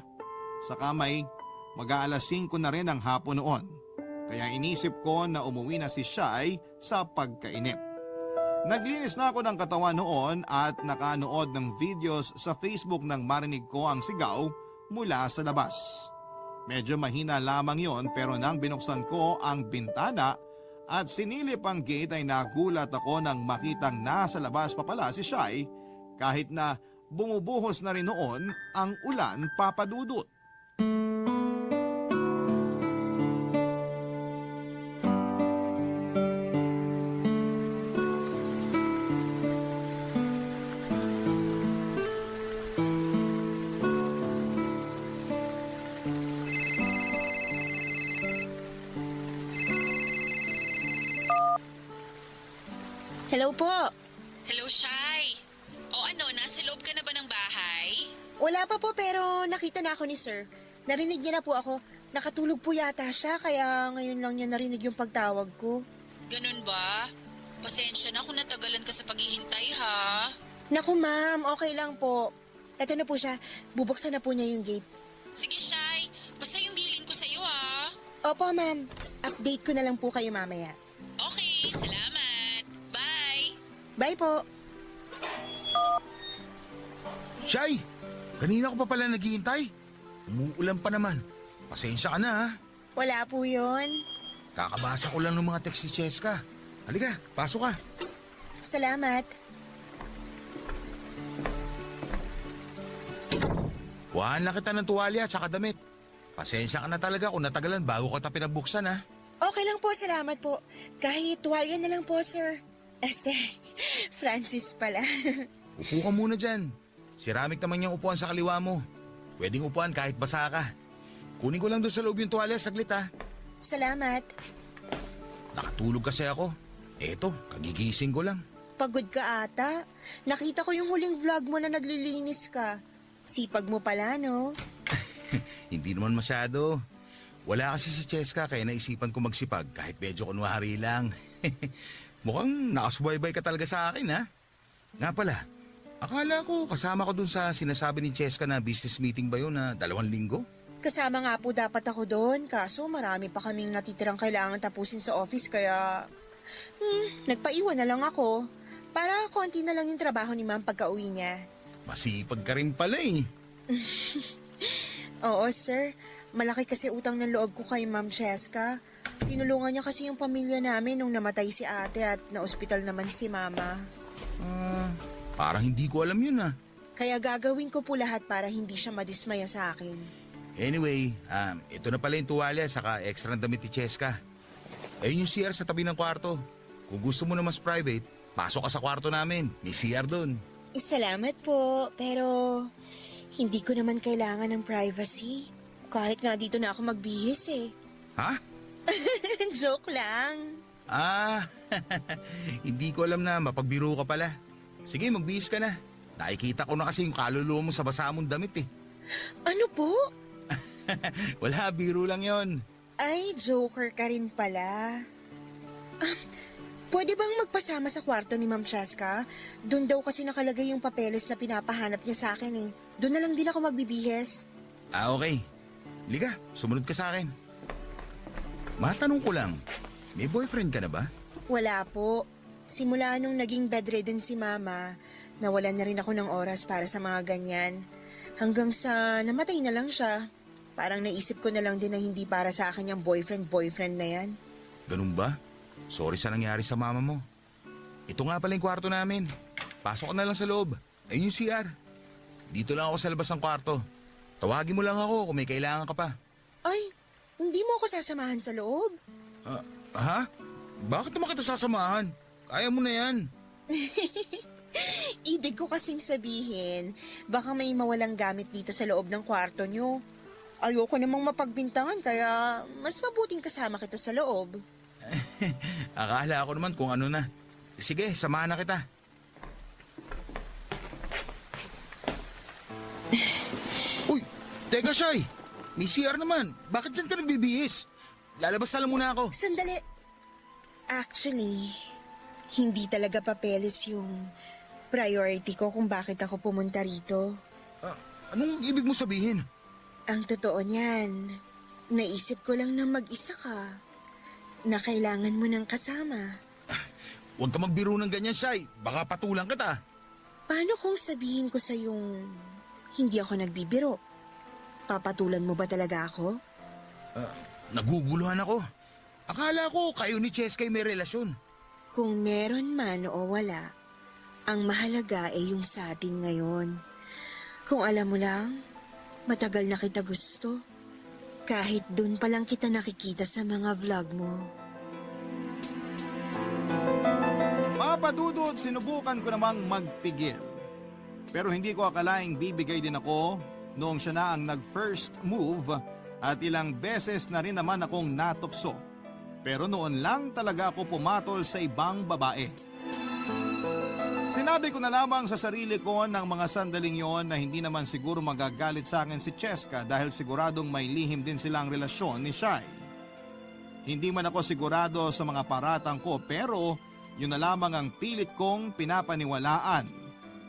[SPEAKER 1] Saka may mag-aalas 5 na rin ang hapon noon. Kaya inisip ko na umuwi na si Shai sa pagkainip. Naglinis na ako ng katawan noon at nakanood ng videos sa Facebook nang marinig ko ang sigaw mula sa labas. Medyo mahina lamang yon pero nang binuksan ko ang bintana at sinilip ang gate ay nagulat ako nang makitang nasa labas pa pala si Shai kahit na bumubuhos na rin noon ang ulan, Papa Dudut.
[SPEAKER 8] Hello po.
[SPEAKER 7] Hello, Shai. O ano, nasa loob ka na ba ng bahay?
[SPEAKER 8] Wala pa po pero nakita na ako ni sir. Narinig niya na po ako. Nakatulog po yata siya kaya ngayon lang niya narinig yung pagtawag ko.
[SPEAKER 7] Ganun ba? Pasensya na kung natagalan ka sa paghihintay, ha?
[SPEAKER 8] Naku ma'am, okay lang po. Eto na po siya. Bubuksan na po niya yung gate.
[SPEAKER 7] Sige, Shai. Basta yung bilin ko sa'yo, ha?
[SPEAKER 8] Opo ma'am. Update ko na lang po kayo mamaya.
[SPEAKER 7] Okay, salamat. Bye.
[SPEAKER 8] Bye po.
[SPEAKER 6] Shai, kanina ko pa pala naghihintay. Umuulan pa naman. Pasensya ka na ha.
[SPEAKER 8] Wala po yun.
[SPEAKER 6] Kakabasa ko lang ng mga text ni Cheska. Halika, pasok ka.
[SPEAKER 8] Salamat.
[SPEAKER 6] Kuhaan na kita ng tuwalya at saka damit. Pasensya ka na talaga kung natagalan bago ko ta pinagbuksan ha.
[SPEAKER 8] Okay lang po, salamat po. Kahit tuwalya na lang po, sir. Francis pala.
[SPEAKER 6] Upo ka muna dyan. Siramik naman yung upuan sa kaliwa mo. Pwedeng upuan kahit basa ka. Kunin ko lang doon sa loob yung tuwalya saglit ha.
[SPEAKER 8] Salamat.
[SPEAKER 6] Nakatulog kasi ako. Eto, kagigising ko lang.
[SPEAKER 8] Pagod ka ata. Nakita ko yung huling vlog mo na naglilinis ka. Sipag mo pala, no?
[SPEAKER 6] Hindi naman masyado. Wala kasi si Cheska kaya naisipan ko magsipag kahit medyo kunwari lang. Mukhang nakasubaybay ka talaga sa akin ha. Nga pala, akala ko kasama ko dun sa sinasabi ni Cheska na business meeting ba yun na 2 linggo?
[SPEAKER 8] Kasama nga po dapat ako doon, kaso marami pa kaming natitirang kailangan tapusin sa office kaya... nagpaiwan na lang ako. Para konti na lang yung trabaho ni ma'am pagka-uwi niya.
[SPEAKER 6] Masipag ka rin pala eh.
[SPEAKER 8] Oo, sir. Malaki kasi utang ng loob ko kay Ma'am Cheska. Tinulungan niya kasi yung pamilya namin nung namatay si ate at na-ospital naman si mama.
[SPEAKER 6] Parang hindi ko alam yun ah.
[SPEAKER 8] Kaya gagawin ko po lahat para hindi siya madismaya sa akin.
[SPEAKER 6] Anyway, ito na pala yung tuwalya saka extra damit ni Cheska. Ayun yung CR sa tabi ng kwarto. Kung gusto mo na mas private, pasok ka sa kwarto namin. May CR doon.
[SPEAKER 8] Salamat po, pero hindi ko naman kailangan ng privacy. Kahit nga dito na ako magbihis eh.
[SPEAKER 6] Ha?
[SPEAKER 8] Joke lang.
[SPEAKER 6] Hindi ko alam na mapagbiro ka pala. Sige, magbihis ka na. Nakikita ko na kasi yung kaluluwa mo sa basa mong damit eh.
[SPEAKER 8] Ano po?
[SPEAKER 6] Wala, biro lang yon.
[SPEAKER 8] Ay, joker ka rin pala. Pwede bang magpasama sa kwarto ni Ma'am Cheska? Doon daw kasi nakalagay yung papeles na pinapahanap niya sa akin eh. Doon na lang din ako magbibihes.
[SPEAKER 6] Okay. Liga, sumunod ka sa akin. Matanong ko lang, may boyfriend ka na ba?
[SPEAKER 8] Wala po. Simula nung naging bedridden si Mama, nawalan na rin ako ng oras para sa mga ganyan. Hanggang sa namatay na lang siya. Parang naisip ko na lang din na hindi para sa akin yung boyfriend na yan.
[SPEAKER 6] Ganun ba? Sorry sa nangyari sa mama mo. Ito nga pala yung kwarto namin. Pasok ka na lang sa loob. Ayun yung CR. Dito lang ako sa labas ng kwarto. Tawagin mo lang ako kung may kailangan ka pa.
[SPEAKER 8] Ay, hindi mo ako sasamahan sa loob?
[SPEAKER 6] Ha? Bakit naman kita sasamahan? Kaya mo na yan.
[SPEAKER 8] Ibig ko kasing sabihin, baka may mawalang gamit dito sa loob ng kwarto nyo. Ayoko namang mapagbintangan kaya mas mabuting kasama kita sa loob.
[SPEAKER 6] Akala ko naman kung ano na. Sige, samahan na kita. Uy, teka Shay. May CR naman. Bakit dyan ka nagbibihis? Lalabas na lang muna ako.
[SPEAKER 8] Sandali. Actually, hindi talaga papeles yung priority ko kung bakit ako pumunta rito.
[SPEAKER 6] Anong ibig mo sabihin?
[SPEAKER 8] Ang totoo niyan, naisip ko lang na mag-isa ka, na kailangan mo ng kasama.
[SPEAKER 6] Huwag ka magbiro ng ganyan, Shay. Baka patulang kita.
[SPEAKER 8] Paano kung sabihin ko sa yung hindi ako nagbibiro? Papatulan mo ba talaga ako?
[SPEAKER 6] Naguguluhan ako. Akala ko kayo ni Cheskay may relasyon.
[SPEAKER 8] Kung meron man o wala, ang mahalaga ay yung sa atin ngayon. Kung alam mo lang, matagal na kita gusto. Kahit dun pa lang kita nakikita sa mga vlog mo.
[SPEAKER 1] Papadudod, sinubukan ko namang magpigil. Pero hindi ko akalaing bibigay din ako noong siya na ang nag-first move at ilang beses na rin naman akong natukso. Pero noon lang talaga ako pumatol sa ibang babae. Sinabi ko na lamang sa sarili ko ng mga sandaling yon na hindi naman siguro magagalit sa akin si Cheska dahil siguradong may lihim din silang relasyon ni Shai. Hindi man ako sigurado sa mga paratang ko pero yun na lamang ang pilit kong pinapaniwalaan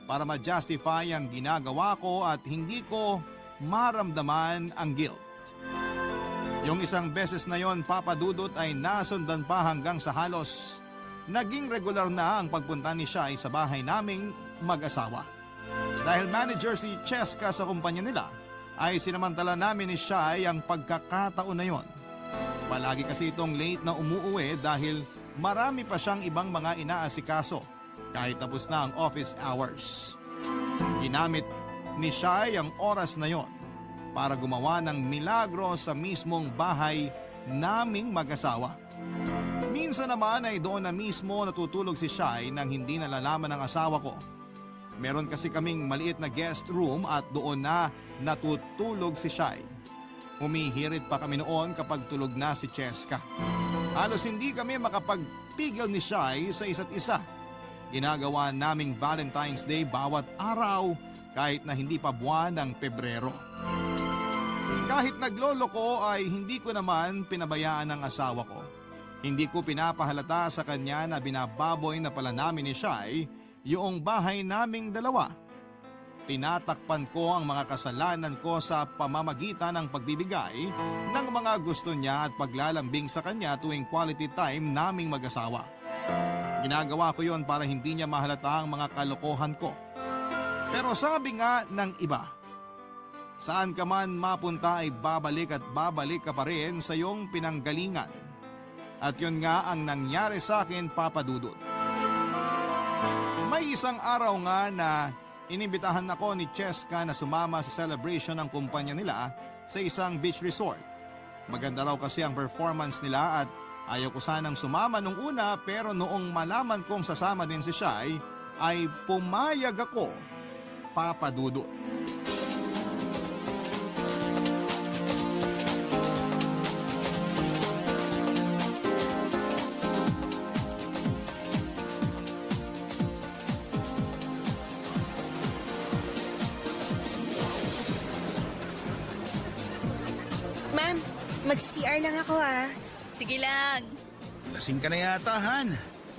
[SPEAKER 1] para ma-justify ang ginagawa ko at hindi ko maramdaman ang guilt. Yung isang beses na yon, Papadudot, ay nasundan pa hanggang sa halos naging regular na ang pagpunta ni Shai sa bahay naming mag-asawa. Dahil manager si Cheska sa kumpanya nila, ay sinamantala namin ni Shai ang pagkakataon na yon. Palagi kasi itong late na umuuwi dahil marami pa siyang ibang mga inaasikaso kahit tapos na ang office hours. Ginamit ni Shai ang oras na yon para gumawa ng milagro sa mismong bahay naming mag-asawa. Minsan naman ay doon na mismo natutulog si Shai nang hindi nalalaman ng asawa ko. Meron kasi kaming maliit na guest room at doon na natutulog si Shai. Humihirit pa kami noon kapag tulog na si Cheska. Halos hindi kami makapagpigil ni Shai sa isa't isa. Ginagawa naming Valentine's Day bawat araw kahit na hindi pa buwan ng Pebrero. Kahit naglolo ko ay hindi ko naman pinabayaan ng asawa ko. Hindi ko pinapahalata sa kanya na binababoy na pala namin ni Shai yung bahay naming dalawa. Tinatakpan ko ang mga kasalanan ko sa pamamagitan ng pagbibigay ng mga gusto niya at paglalambing sa kanya tuwing quality time naming mag-asawa. Ginagawa ko yon para hindi niya mahalata ang mga kalokohan ko. Pero sabi nga ng iba, Saan ka man mapunta ay babalik at babalik ka pa rin sa iyong pinanggalingan. At yun nga ang nangyari sa akin, Papa Dudut. May isang araw nga na inimbitahan ako ni Cheska na sumama sa celebration ng kumpanya nila sa isang beach resort. Maganda raw kasi ang performance nila at ayaw ko sanang sumama nung una, pero noong malaman kong sasama din si Shai ay pumayag ako, Papa Dudut.
[SPEAKER 8] Ma'am, mag-CR lang ako ah.
[SPEAKER 7] Sige lang.
[SPEAKER 6] Lasing ka na yata, Han.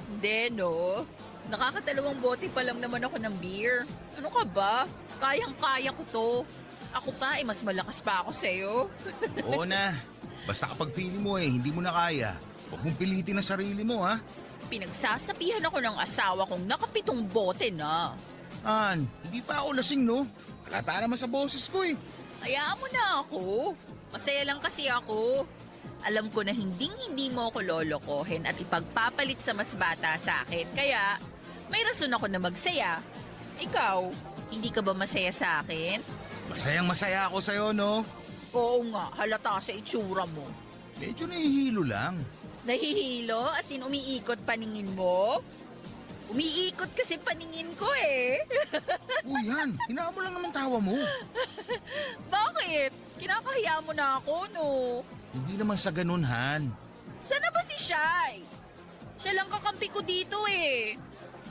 [SPEAKER 7] Hindi, no? Nakakadalawang bote pa lang naman ako ng beer. Ano ka ba? Kayang-kaya ko to. Ako pa, mas malakas pa ako sa'yo.
[SPEAKER 6] Oo na. Basta kapag feeling mo hindi mo na kaya, huwag mong pilitin ang sarili mo, ha?
[SPEAKER 7] Pinagsasabihan ako ng asawa kong nakapitong bote na.
[SPEAKER 6] Han, hindi pa ako lasing, no? Halata naman sa boses ko, eh.
[SPEAKER 7] Hayaan mo na ako. Masaya lang kasi ako. Alam ko na hindi mo ako lolokohin at ipagpapalit sa mas bata sa akin. Kaya, may rason ako na magsaya. Ikaw, hindi ka ba masaya sa akin?
[SPEAKER 6] Masayang masaya ako sa'yo, no?
[SPEAKER 7] Oo nga, halata sa itsura mo.
[SPEAKER 6] Medyo nahihilo lang.
[SPEAKER 7] Nahihilo? As in, umiikot paningin mo? Umiikot kasi paningin ko eh.
[SPEAKER 6] Uy, Han, hinaan mo lang naman tawa mo.
[SPEAKER 7] Bakit? Kinakahiya mo na ako, no?
[SPEAKER 6] Hindi naman sa ganun, Han.
[SPEAKER 7] Sana ba si Shai? Siya lang kakampi ko dito eh.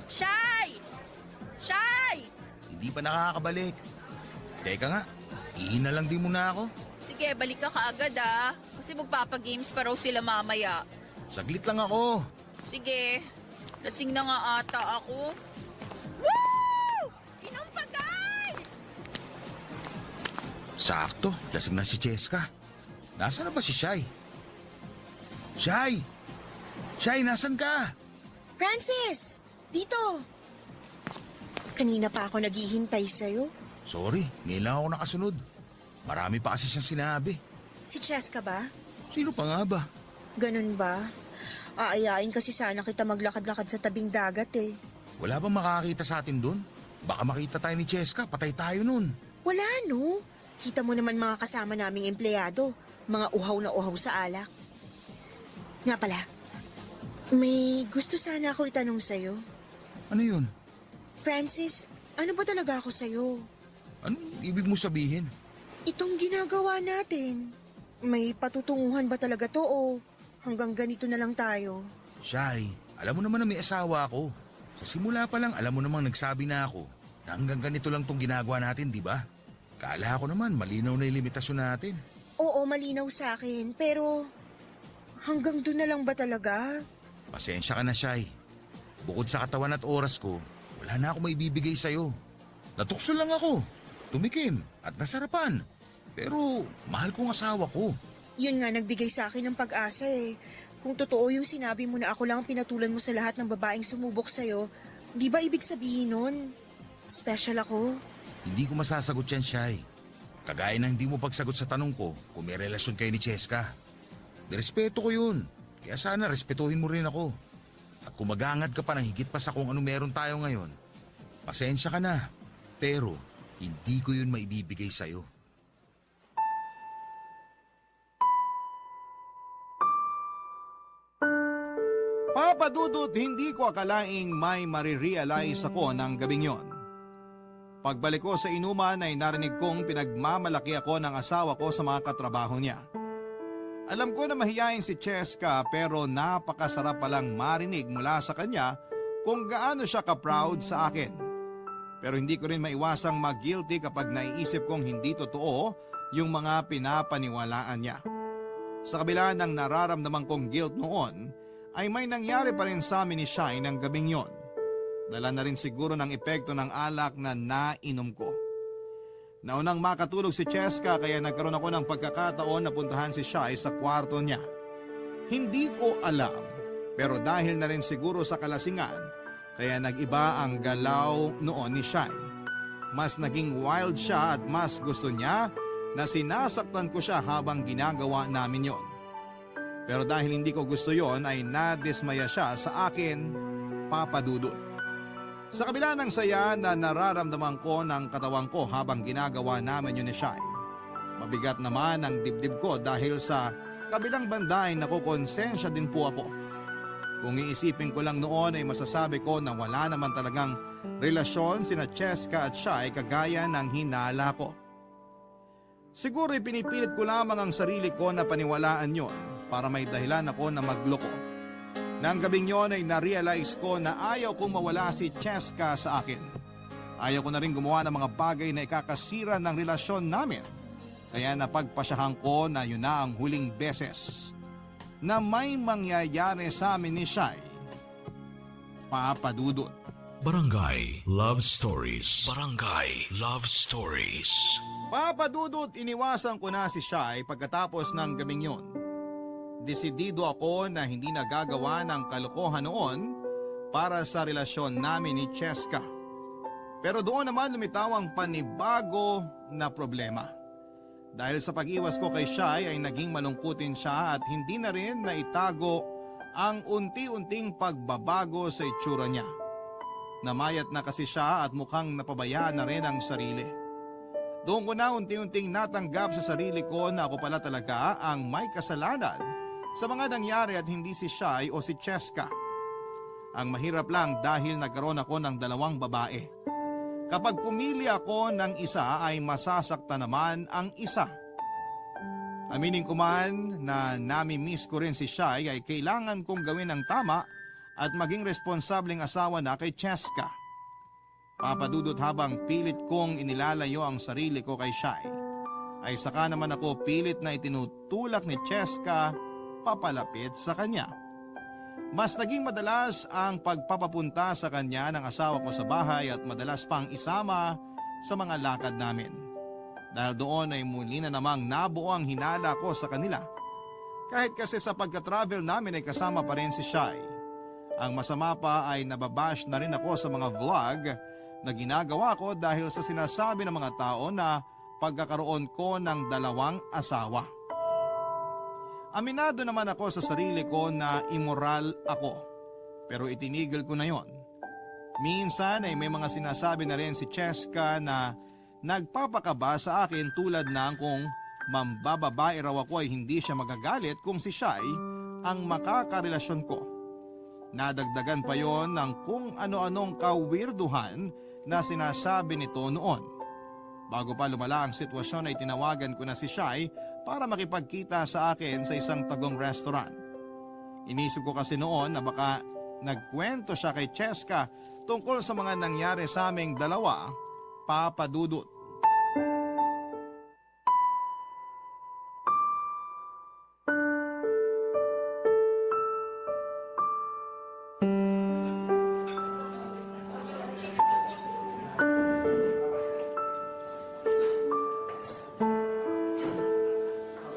[SPEAKER 7] Shai! Shai!
[SPEAKER 6] Hindi pa nakakabalik. Teka nga, ihina lang din muna ako.
[SPEAKER 7] Sige, balik ka kaagad ah. Kasi magpapagames pa raw sila mamaya.
[SPEAKER 6] Saglit lang ako.
[SPEAKER 7] Sige, lasing na nga ata ako. Woo! Inom pa guys!
[SPEAKER 6] Sakto, lasing na si Cheska. Nasaan na ba si Shai? Shai! Shai, nasan ka?
[SPEAKER 8] Francis! Dito! Kanina pa ako naghihintay sa'yo.
[SPEAKER 6] Sorry, ngayon lang ako nakasunod. Marami pa kasi siyang sinabi.
[SPEAKER 8] Si Cheska ba?
[SPEAKER 6] Sino pa nga ba?
[SPEAKER 8] Ganun ba? Aayain kasi sana kita maglakad-lakad sa tabing dagat eh.
[SPEAKER 6] Wala bang makakita sa atin doon? Baka makita tayo ni Cheska, patay tayo nun.
[SPEAKER 8] Wala no. Kita mo naman mga kasama naming empleyado. Mga uhaw na uhaw sa alak. Nga pala, may gusto sana ako itanong sa'yo.
[SPEAKER 6] Ano yun?
[SPEAKER 8] Francis, ano ba talaga ako sa'yo?
[SPEAKER 6] Ano ibig mo sabihin?
[SPEAKER 8] Itong ginagawa natin, may patutunguhan ba talaga to o hanggang ganito na lang tayo?
[SPEAKER 6] Shai, alam mo naman na may asawa ako. Sa simula pa lang, alam mo namang nagsabi na ako na hanggang ganito lang tong ginagawa natin, di ba? Kala ko naman, malinaw na yung limitasyon natin.
[SPEAKER 8] Oo, malinaw sa akin, pero hanggang doon na lang ba talaga?
[SPEAKER 6] Pasensya ka na, Shai. Bukod sa katawan at oras ko, wala na ako maibibigay sa'yo. Natukso lang ako, tumikim at nasarapan. Pero mahal kong asawa ko.
[SPEAKER 8] Yun nga nagbigay sa akin ng pag-asa eh. Kung totoo yung sinabi mo na ako lang ang pinatulan mo sa lahat ng babaeng sumubok sa'yo, di ba ibig sabihin nun? Special ako?
[SPEAKER 6] Hindi ko masasagot yan, Shai. Kagaya na hindi mo pagsagot sa tanong ko kung may relasyon kayo ni Cheska. Nirespeto ko yun. Kaya sana respetuhin mo rin ako. At kung maghangad ka pa ng higit pa sa kung ano meron tayo ngayon, pasensya ka na. Pero hindi ko yun maibibigay sa'yo.
[SPEAKER 1] Papa Dudut, hindi ko akalaing may marirealize ako ng gabing yon. Pagbalik ko sa inuman ay narinig kong pinagmamalaki ako ng asawa ko sa mga katrabaho niya. Alam ko na mahiyain si Cheska pero napakasarap palang marinig mula sa kanya kung gaano siya ka-proud sa akin. Pero hindi ko rin maiwasang mag-guilty kapag naiisip kong hindi totoo yung mga pinapaniwalaan niya. Sa kabila ng nararamdaman kong guilt noon, ay may nangyari pa rin sa amin ni Shai ng gabing yon. Dala na rin siguro ng epekto ng alak na nainom ko. Naunang makatulog si Cheska kaya nagkaroon ako ng pagkakataon na puntahan si Shai sa kwarto niya. Hindi ko alam, pero dahil na rin siguro sa kalasingan, kaya nag-iba ang galaw noon ni Shai. Mas naging wild siya at mas gusto niya na sinasaktan ko siya habang ginagawa namin yon. Pero dahil hindi ko gusto yon ay nadismaya siya sa akin, Papa Dudut. Sa kabila ng saya na nararamdaman ko ng katawan ko habang ginagawa namin yun ni Shai, mabigat naman ang dibdib ko dahil sa kabilang banda ay nakukonsensya din po ako. Kung iisipin ko lang noon ay masasabi ko na wala naman talagang relasyon sina Cheska at Shai kagaya ng hinala ko. Siguro pinipilit ko lamang ang sarili ko na paniwalaan yon para may dahilan ako na magloko. Nang gabing yon ay na-realize ko na ayaw kong mawala si Cheska sa akin. Ayaw ko na rin gumawa ng mga bagay na ikakasira ng relasyon namin. Kaya napagpasyahan ko na yun na ang huling beses na may mangyayari sa amin ni Shai, Papa Dudut.
[SPEAKER 5] Barangay Love Stories. Barangay Love Stories.
[SPEAKER 1] Papa Dudut, iniwasan ko na si Shai pagkatapos ng gabing yon. Desidido ako na hindi nagagawa ng kalokohan noon para sa relasyon namin ni Cheska. Pero doon naman lumitaw ang panibago na problema. Dahil sa pag-iwas ko kay Shai ay naging malungkutin siya at hindi na rin naitago ang unti-unting pagbabago sa itsura niya. Namayat na kasi siya at mukhang napabayaan na rin ang sarili. Doon ko na unti-unting natanggap sa sarili ko na ako pala talaga ang may kasalanan sa mga nangyari at hindi si Shai o si Cheska. Ang mahirap lang dahil nagkaroon ako ng 2 babae. Kapag pumili ako ng isa ay masasaktan naman ang isa. Aminin ko man na nami-miss ko rin si Shai ay kailangan kong gawin ang tama at maging responsableng asawa na kay Cheska. Papa Dudut, habang pilit kong inilalayo ang sarili ko kay Shai, ay saka naman ako pilit na itinutulak ni Cheska papalapit sa kanya. Mas naging madalas ang pagpapapunta sa kanya ng asawa ko sa bahay at madalas pang isama sa mga lakad namin. Dahil doon ay muli na namang nabuo ang hinala ko sa kanila. Kahit kasi sa pagka-travel namin ay kasama pa rin si Shai. Ang masama pa ay nababash na rin ako sa mga vlog na ginagawa ko dahil sa sinasabi ng mga tao na pagkakaroon ko ng 2 asawa. Aminado naman ako sa sarili ko na immoral ako, pero itinigil ko na yon. Minsan ay may mga sinasabi na rin si Cheska na nagpapakaba sa akin tulad ng kung mambababae raw ako ay hindi siya magagalit kung si Shai ang makakarelasyon ko. Nadagdagan pa yon ng kung ano-anong kawirduhan na sinasabi nito noon. Bago pa lumala ang sitwasyon ay tinawagan ko na si Shai para makipagkita sa akin sa isang tagong restaurant. Inisip ko kasi noon na baka nagkwento siya kay Cheska tungkol sa mga nangyari sa aming 2, Papa Dudut.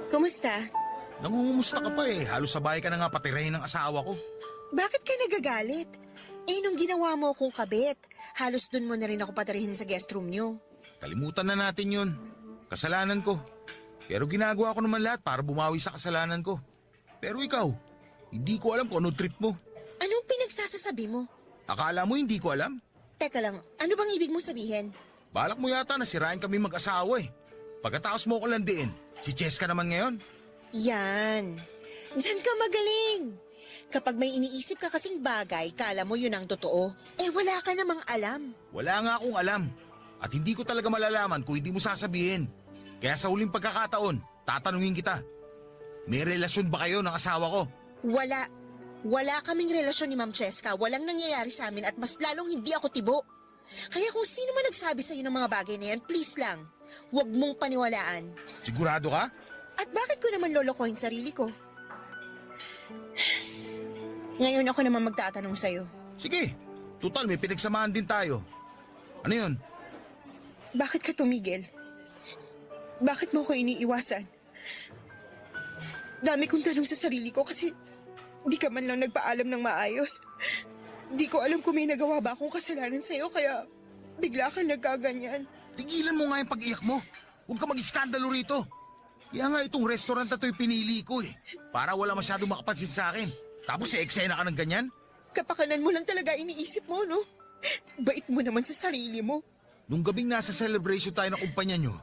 [SPEAKER 8] Kumusta?
[SPEAKER 6] Nangungumusta ka pa eh. Halos sabay ka na nga patirahin ng asawa ko.
[SPEAKER 8] Bakit ka nagagalit? Nung ginawa mo akong kabit, halos dun mo na rin ako patarihin sa guest room nyo.
[SPEAKER 6] Kalimutan na natin yun. Kasalanan ko. Pero ginagawa ko naman lahat para bumawi sa kasalanan ko. Pero ikaw, hindi ko alam kung anong trip mo.
[SPEAKER 8] Anong pinagsasasabi mo?
[SPEAKER 6] Akala mo hindi ko alam?
[SPEAKER 8] Teka lang, ano bang ibig mo sabihin?
[SPEAKER 6] Balak mo yata na sirain kami mag-asawa eh. Pagkatapos mo ko landiin, si Cheska naman ngayon.
[SPEAKER 8] Yan. Diyan ka magaling. Kapag may iniisip ka kasing bagay, kala mo yun ang totoo. Wala ka namang alam.
[SPEAKER 6] Wala nga akong alam. At hindi ko talaga malalaman kung hindi mo sasabihin. Kaya sa huling pagkakataon, tatanungin kita. May relasyon ba kayo ng asawa ko?
[SPEAKER 8] Wala. Wala kaming relasyon ni Ma'am Cheska. Walang nangyayari sa amin at mas lalong hindi ako tibo. Kaya kung sino man nagsabi sa'yo ng mga bagay na yan, please lang, huwag mong paniwalaan.
[SPEAKER 6] Sigurado ka?
[SPEAKER 8] At bakit ko naman lolokohin sarili ko? Ngayon ako naman magtatanong sa'yo.
[SPEAKER 6] Sige, total may pinagsamahan din tayo. Ano yun?
[SPEAKER 8] Bakit ka tumigil? Bakit mo ko iniiwasan? Dami kong tanong sa sarili ko kasi di ka man lang nagpaalam ng maayos. Di ko alam kung may nagawa ba akong kasalanan sa'yo kaya bigla kang nagkaganyan?
[SPEAKER 6] Tigilan mo nga yung pag-iyak mo. Huwag ka mag-iskandalo rito. Kaya nga itong restaurant na ito'y pinili ko eh. Para wala masyadong makapansin sa akin. Tapos eksena ka ng ganyan?
[SPEAKER 8] Kapakanan mo lang talaga iniisip mo, no? Bait mo naman sa sarili mo.
[SPEAKER 6] Nung gabing nasa celebration tayo ng kumpanya nyo,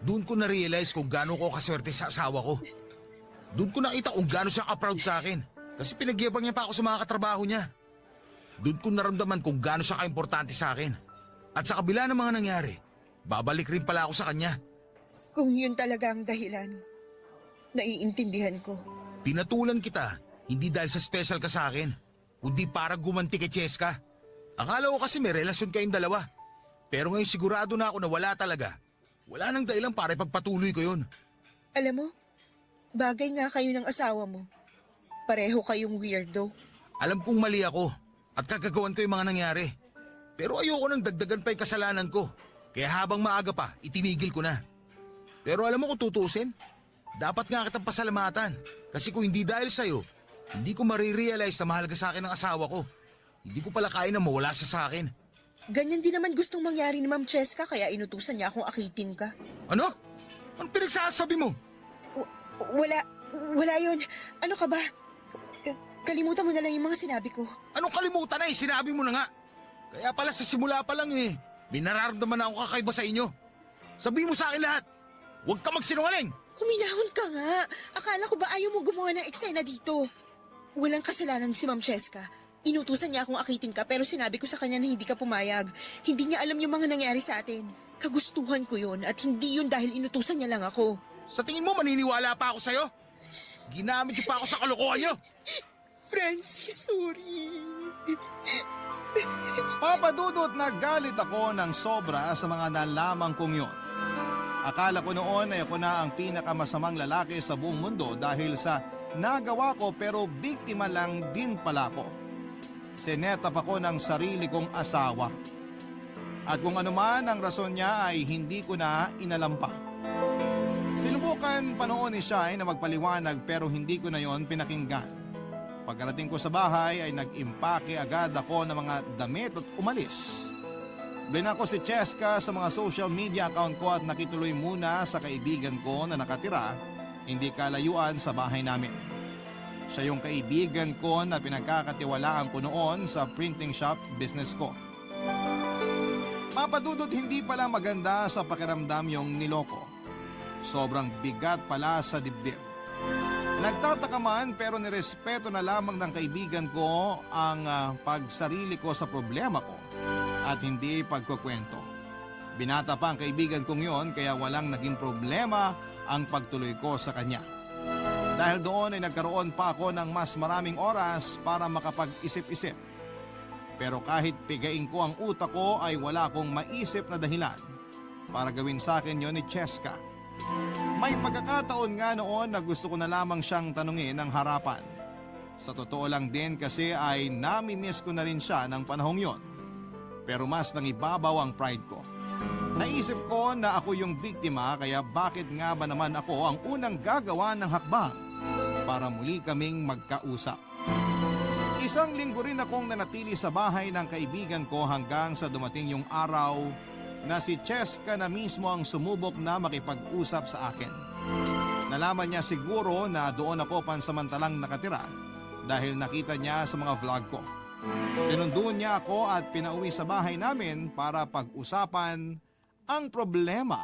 [SPEAKER 6] doon ko na-realize kung gaano ko kaswerte sa asawa ko. Doon ko nakita kung gaano siya ka-proud sa akin. Kasi pinagyabang niya pa ako sa mga katrabaho niya. Doon ko naramdaman kung gaano siya ka-importante sa akin. At sa kabila ng mga nangyari, babalik rin pala ako sa kanya.
[SPEAKER 8] Kung yun talaga ang dahilan, naiintindihan ko.
[SPEAKER 6] Pinatulan kita, hindi dahil sa special ka sa akin, kundi para gumanti kay Cheska. Akala ko kasi may relasyon kayong dalawa. Pero ngayon sigurado na ako na wala talaga. Wala nang dahilan para ipagpatuloy ko yun.
[SPEAKER 8] Alam mo, bagay nga kayo ng asawa mo. Pareho kayong weirdo.
[SPEAKER 6] Alam kong mali ako at kagagawan ko yung mga nangyari. Pero ayoko nang dagdagan pa yung kasalanan ko. Kaya habang maaga pa, itinigil ko na. Pero alam mo kung tutusin, dapat nga kitang pasalamatan. Kasi kung hindi dahil sa'yo, hindi ko marirealize na mahal ka sa akin ng asawa ko. Hindi ko pala kaya na mawala siya sa akin.
[SPEAKER 8] Ganyan din naman gustong mangyari ni Ma'am Cheska kaya inutusan niya akong akitin ka.
[SPEAKER 6] Ano? Anong pinagsasabi mo?
[SPEAKER 8] Wala yun. Ano ka ba? Kalimutan mo na lang yung mga sinabi ko.
[SPEAKER 6] Anong kalimutan na eh? Sinabi mo na nga. Kaya pala sa simula pa lang eh. May nararamdaman na ako kakaiba sa inyo. Sabihin mo sa akin lahat. Huwag ka magsinungaling!
[SPEAKER 8] Huminahon ka nga. Akala ko ba ayaw mo gumawa ng eksena dito? Walang kasalanan si Ma'am Cheska. Inutusan niya akong akitin ka pero sinabi ko sa kanya na hindi ka pumayag. Hindi niya alam yung mga nangyari sa atin. Kagustuhan ko yun at hindi yun dahil inutusan niya lang ako.
[SPEAKER 6] Sa tingin mo maniniwala pa ako sa'yo? Ginamit niyo pa ako sa kalokohan niyo!
[SPEAKER 8] Francis, sorry.
[SPEAKER 1] Papadudot nagalit ako ng sobra sa mga nalaman kong yon. Akala ko noon ay ako na ang pinakamasamang lalaki sa buong mundo dahil sa nagawa ko pero biktima lang din pala ko. Sinetap ako ng sarili kong asawa. At kung ano man ang rason niya ay hindi ko na inalampa. Sinubukan pa noon ni Shai na magpaliwanag pero hindi ko na yon pinakinggan. Pagkarating ko sa bahay ay nag-impake agad ako ng mga damit at umalis. Binako si Cheska sa mga social media account ko at nakituloy muna sa kaibigan ko na nakatira, hindi kalayuan sa bahay namin. Siya yung kaibigan ko na pinagkakatiwalaan ko noon sa printing shop business ko. Papadudot hindi pala maganda sa pakiramdam yung niloko. Sobrang bigat pala sa dibdib. Nagtataka man pero nirespeto na lamang ng kaibigan ko ang pagsarili ko sa problema ko at hindi pagkukwento. Binata pa ang kaibigan kong yon kaya walang naging problema ang pagtuloy ko sa kanya. Dahil doon ay nagkaroon pa ako ng mas maraming oras para makapag-isip-isip. Pero kahit pigain ko ang utak ko ay wala akong maisip na dahilan para gawin sa akin yon ni Cheska. May pagkakataon nga noon na gusto ko na lamang siyang tanungin ng harapan. Sa totoo lang din kasi ay nami-miss ko na rin siya ng panahong yon. Pero mas nangibabaw ang pride ko. Naisip ko na ako yung biktima kaya bakit nga ba naman ako ang unang gagawa ng hakbang para muli kaming magkausap. Isang linggo rin akong nanatili sa bahay ng kaibigan ko hanggang sa dumating yung araw na si Cheska na mismo ang sumubok na makipag-usap sa akin. Nalaman niya siguro na doon ako pansamantalang nakatira dahil nakita niya sa mga vlog ko. Sinunduan niya ako at pinauwi sa bahay namin para pag-usapan ang problema,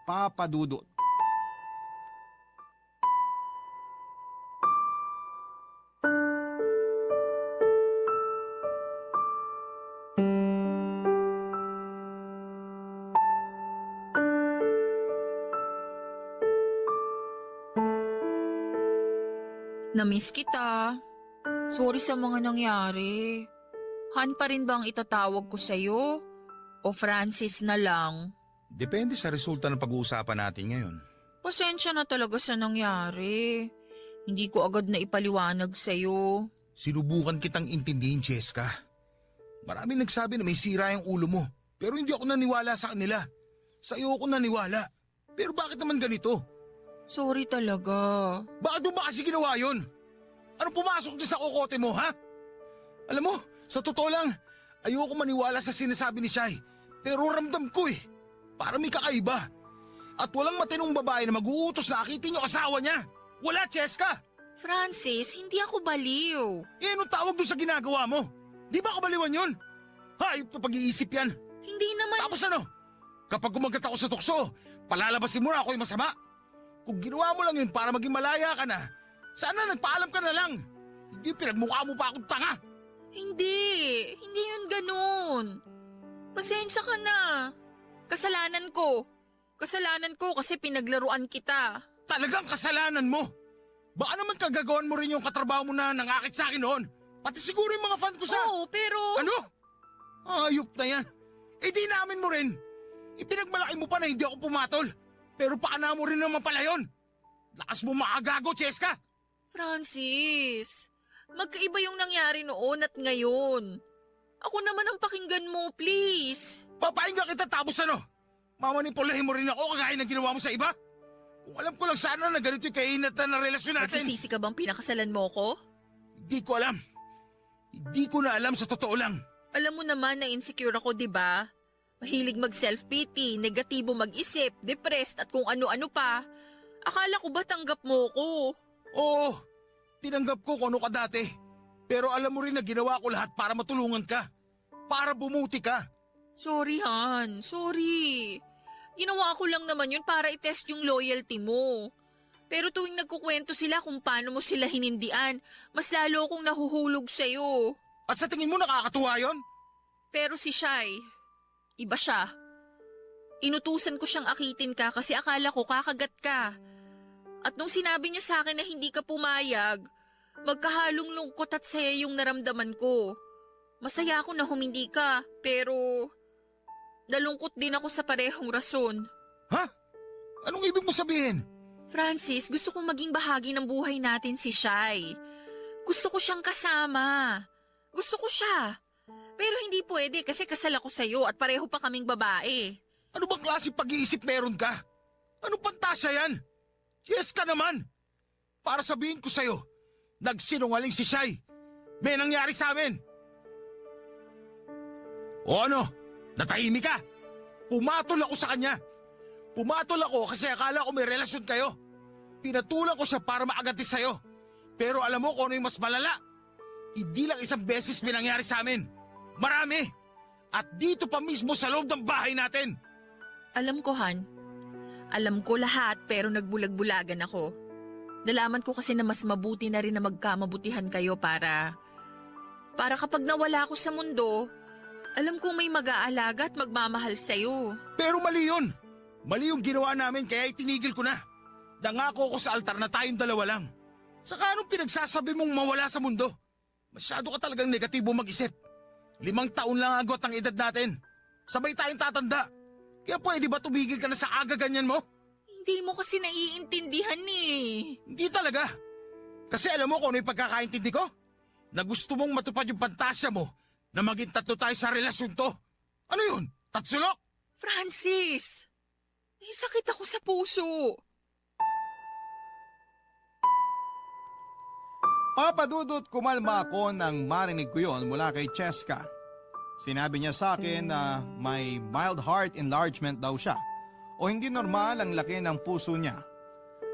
[SPEAKER 1] papadudot.
[SPEAKER 7] Namiss kita. Sorry sa mga nangyari. Han pa rin ba ang itatawag ko sa'yo? O Francis na lang?
[SPEAKER 6] Depende sa resulta ng pag-uusapan natin ngayon.
[SPEAKER 7] Pasensya na talaga sa nangyari. Hindi ko agad na ipaliwanag sa'yo.
[SPEAKER 6] Sinubukan kitang intindihin, Cheska. Maraming nagsabi na may sira yung ulo mo. Pero hindi ako naniwala sa kanila. Sa'yo ako naniwala. Pero bakit naman ganito?
[SPEAKER 7] Sorry talaga.
[SPEAKER 6] Bakit mo ba kasi ginawa yun? Ano pumasok din sa kokote mo, ha? Alam mo, sa totoo lang, ayoko maniwala sa sinasabi ni Shai. Pero ramdam ko eh, para may kakaiba. At walang matinong babae na mag-uutos na akitin yung asawa niya. Wala, Cheska!
[SPEAKER 7] Francis, hindi ako baliw.
[SPEAKER 6] Eh, anong tawag doon sa ginagawa mo? Di ba kabaliwan yun? Hayop na pag-iisip yan.
[SPEAKER 7] Hindi naman...
[SPEAKER 6] Tapos ano? Kapag kumagat ako sa tukso, palalabasin mo na ako yung masama. Kung ginawa mo lang yun para maging malaya ka na, sana nagpaalam ka na lang. Hindi pinagmukha mo pa akong tanga.
[SPEAKER 7] Hindi yun ganun. Pasensya ka na. Kasalanan ko kasi pinaglaruan kita.
[SPEAKER 6] Talagang kasalanan mo. Baka naman kagagawan mo rin yung katrabaho mo na nangakit sa akin noon. Pati siguro yung mga fan ko sa...
[SPEAKER 7] Oo, pero...
[SPEAKER 6] Ano? Ayop na yan. Eh di namin mo rin. Ipinagmalaki mo pa na hindi ako pumatol. Pero paana mo rin naman pala yun. Lakas mo makagago, Cheska.
[SPEAKER 7] Francis, magkaiba yung nangyari noon at ngayon. Ako naman ang pakinggan mo, please.
[SPEAKER 6] Papahinga kita tapos ano? Mamanipulahin mo rin ako kagaya ng ginawa mo sa iba? Kung alam ko lang sana na ganito yung kainatan na relasyon natin.
[SPEAKER 7] Nagsisisi ka bang pinakasalan mo ko?
[SPEAKER 6] Hindi ko alam. Hindi ko na alam sa totoo lang.
[SPEAKER 7] Alam mo naman na insecure ako, di ba? Mahilig mag-self-pity, negatibo mag-isip, depressed at kung ano-ano pa. Akala ko ba tanggap mo ko?
[SPEAKER 6] Oo, tinanggap ko kung ano ka dati. Pero alam mo rin na ginawa ko lahat para matulungan ka. Para bumuti ka.
[SPEAKER 7] Sorry, Han. Sorry. Ginawa ko lang naman yun para i-test yung loyalty mo. Pero tuwing nagkukwento sila kung paano mo sila hinindian, mas lalo akong nahuhulog sa'yo.
[SPEAKER 6] At sa tingin mo nakakatuwa yon?
[SPEAKER 7] Pero si Shai, iba siya. Inutusan ko siyang akitin ka kasi akala ko kakagat ka. At nung sinabi niya sa akin na hindi ka pumayag, magkahalong lungkot at saya yung naramdaman ko. Masaya ako na humindi ka, pero nalungkot din ako sa parehong rason.
[SPEAKER 6] Ha? Anong ibig mo sabihin?
[SPEAKER 7] Francis, gusto kong maging bahagi ng buhay natin si Shai. Gusto ko siyang kasama. Gusto ko siya. Pero hindi pwede kasi kasal ako sa'yo at pareho pa kaming babae.
[SPEAKER 6] Ano bang klase pag-iisip meron ka? Anong pantasya yan? Yes ka naman. Para sabihin ko sa'yo, nagsinungaling si Shai. May nangyari sa amin. O ano? Natahimik ka? Pumatol ako sa kanya. Pumatol ako kasi akala ko may relasyon kayo. Pinatulan ko siya para maagati sa'yo. Pero alam mo kung ano yung mas malala? Hindi lang isang beses may nangyari sa amin. Marami. At dito pa mismo sa loob ng bahay natin.
[SPEAKER 7] Alam ko, Han. Alam ko lahat pero nagbulag-bulagan ako. Nalaman ko kasi na mas mabuti na rin na magkamabutihan kayo para kapag nawala ako sa mundo, alam kong may mag-aalaga at magmamahal sa'yo.
[SPEAKER 6] Pero mali yun. Mali yung ginawa namin kaya itinigil ko na. Nangako ko sa altar na tayong dalawa lang. Saka anong pinagsasabi mong mawala sa mundo? Masyado ka talagang negatibo mag-isip. 5 taon lang agot ang edad natin. Sabay tayong tatanda. Kaya pwede ba tumigil ka na sa aga ganyan mo?
[SPEAKER 7] Hindi mo kasi naiintindihan eh.
[SPEAKER 6] Hindi talaga. Kasi alam mo kung ano yung pagkakaintindi ko? Na gusto mong matupad yung pantasya mo na maging tatlo tayo sa relasyon to. Ano yun? Tatsulok?
[SPEAKER 7] Francis! May sakit ako sa puso.
[SPEAKER 1] Papadudot kumalma ako nang marinig ko yon mula kay Cheska. Sinabi niya sa akin na may mild heart enlargement daw siya o hindi normal ang laki ng puso niya.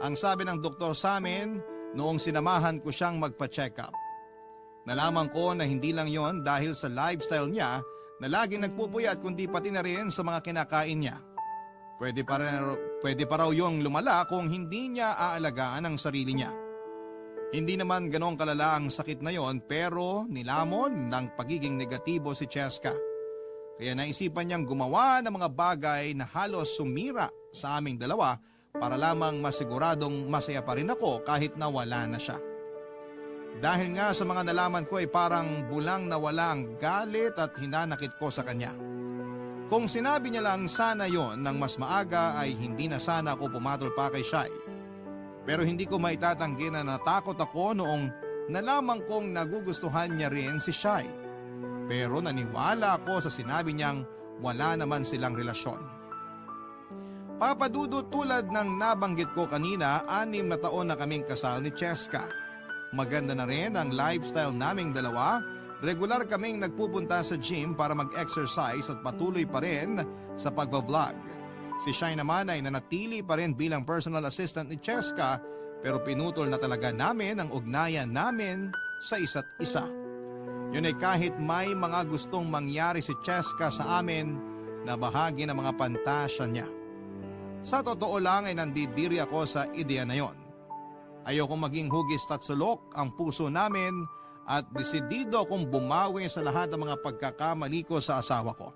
[SPEAKER 1] Ang sabi ng doktor sa amin noong sinamahan ko siyang magpa-check up. Nalaman ko na hindi lang yon dahil sa lifestyle niya na laging nagpupuyat kundi pati na rin sa mga kinakain niya. Pwede pa raw yung lumala kung hindi niya aalagaan ang sarili niya. Hindi naman ganong kalala ang sakit na yon pero nilamon ng pagiging negatibo si Cheska. Kaya naisipan niyang gumawa ng mga bagay na halos sumira sa aming dalawa para lamang masiguradong masaya pa rin ako kahit na wala na siya. Dahil nga sa mga nalaman ko ay parang bulang nawala ang galit at hinanakit ko sa kanya. Kung sinabi niya lang sana yon ng mas maaga ay hindi na sana ako pumatol pa kay Shai. Pero hindi ko maitatanggi na natakot ako noong nalaman kong nagugustuhan niya rin si Shai. Pero naniwala ako sa sinabi niyang wala naman silang relasyon. Papadudot tulad ng nabanggit ko kanina, 6 na taon na kaming kasal ni Cheska. Maganda na rin ang lifestyle naming dalawa regular kaming nagpupunta sa gym para mag-exercise at patuloy pa rin sa pagbablog. Si Shai naman ay nanatili pa rin bilang personal assistant ni Cheska pero pinutol na talaga namin ang ugnayan namin sa isa't isa. Yun ay kahit may mga gustong mangyari si Cheska sa amin na bahagi ng mga pantasya niya. Sa totoo lang ay nandidiri ako sa ideya na yon. Ayokong maging hugis at sulok ang puso namin at desidido akong bumawi sa lahat ng mga pagkakamali ko sa asawa ko.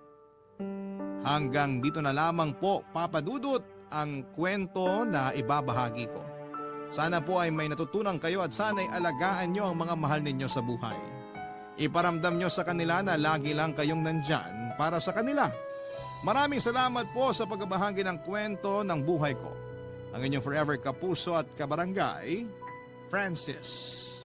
[SPEAKER 1] Hanggang dito na lamang po, Papa Dudut, ang kwento na ibabahagi ko. Sana po ay may natutunan kayo at sana'y alagaan nyo ang mga mahal ninyo sa buhay. Iparamdam nyo sa kanila na lagi lang kayong nandyan para sa kanila. Maraming salamat po sa pagbabahagi ng kwento ng buhay ko. Ang inyong forever kapuso at kabarangay, Francis.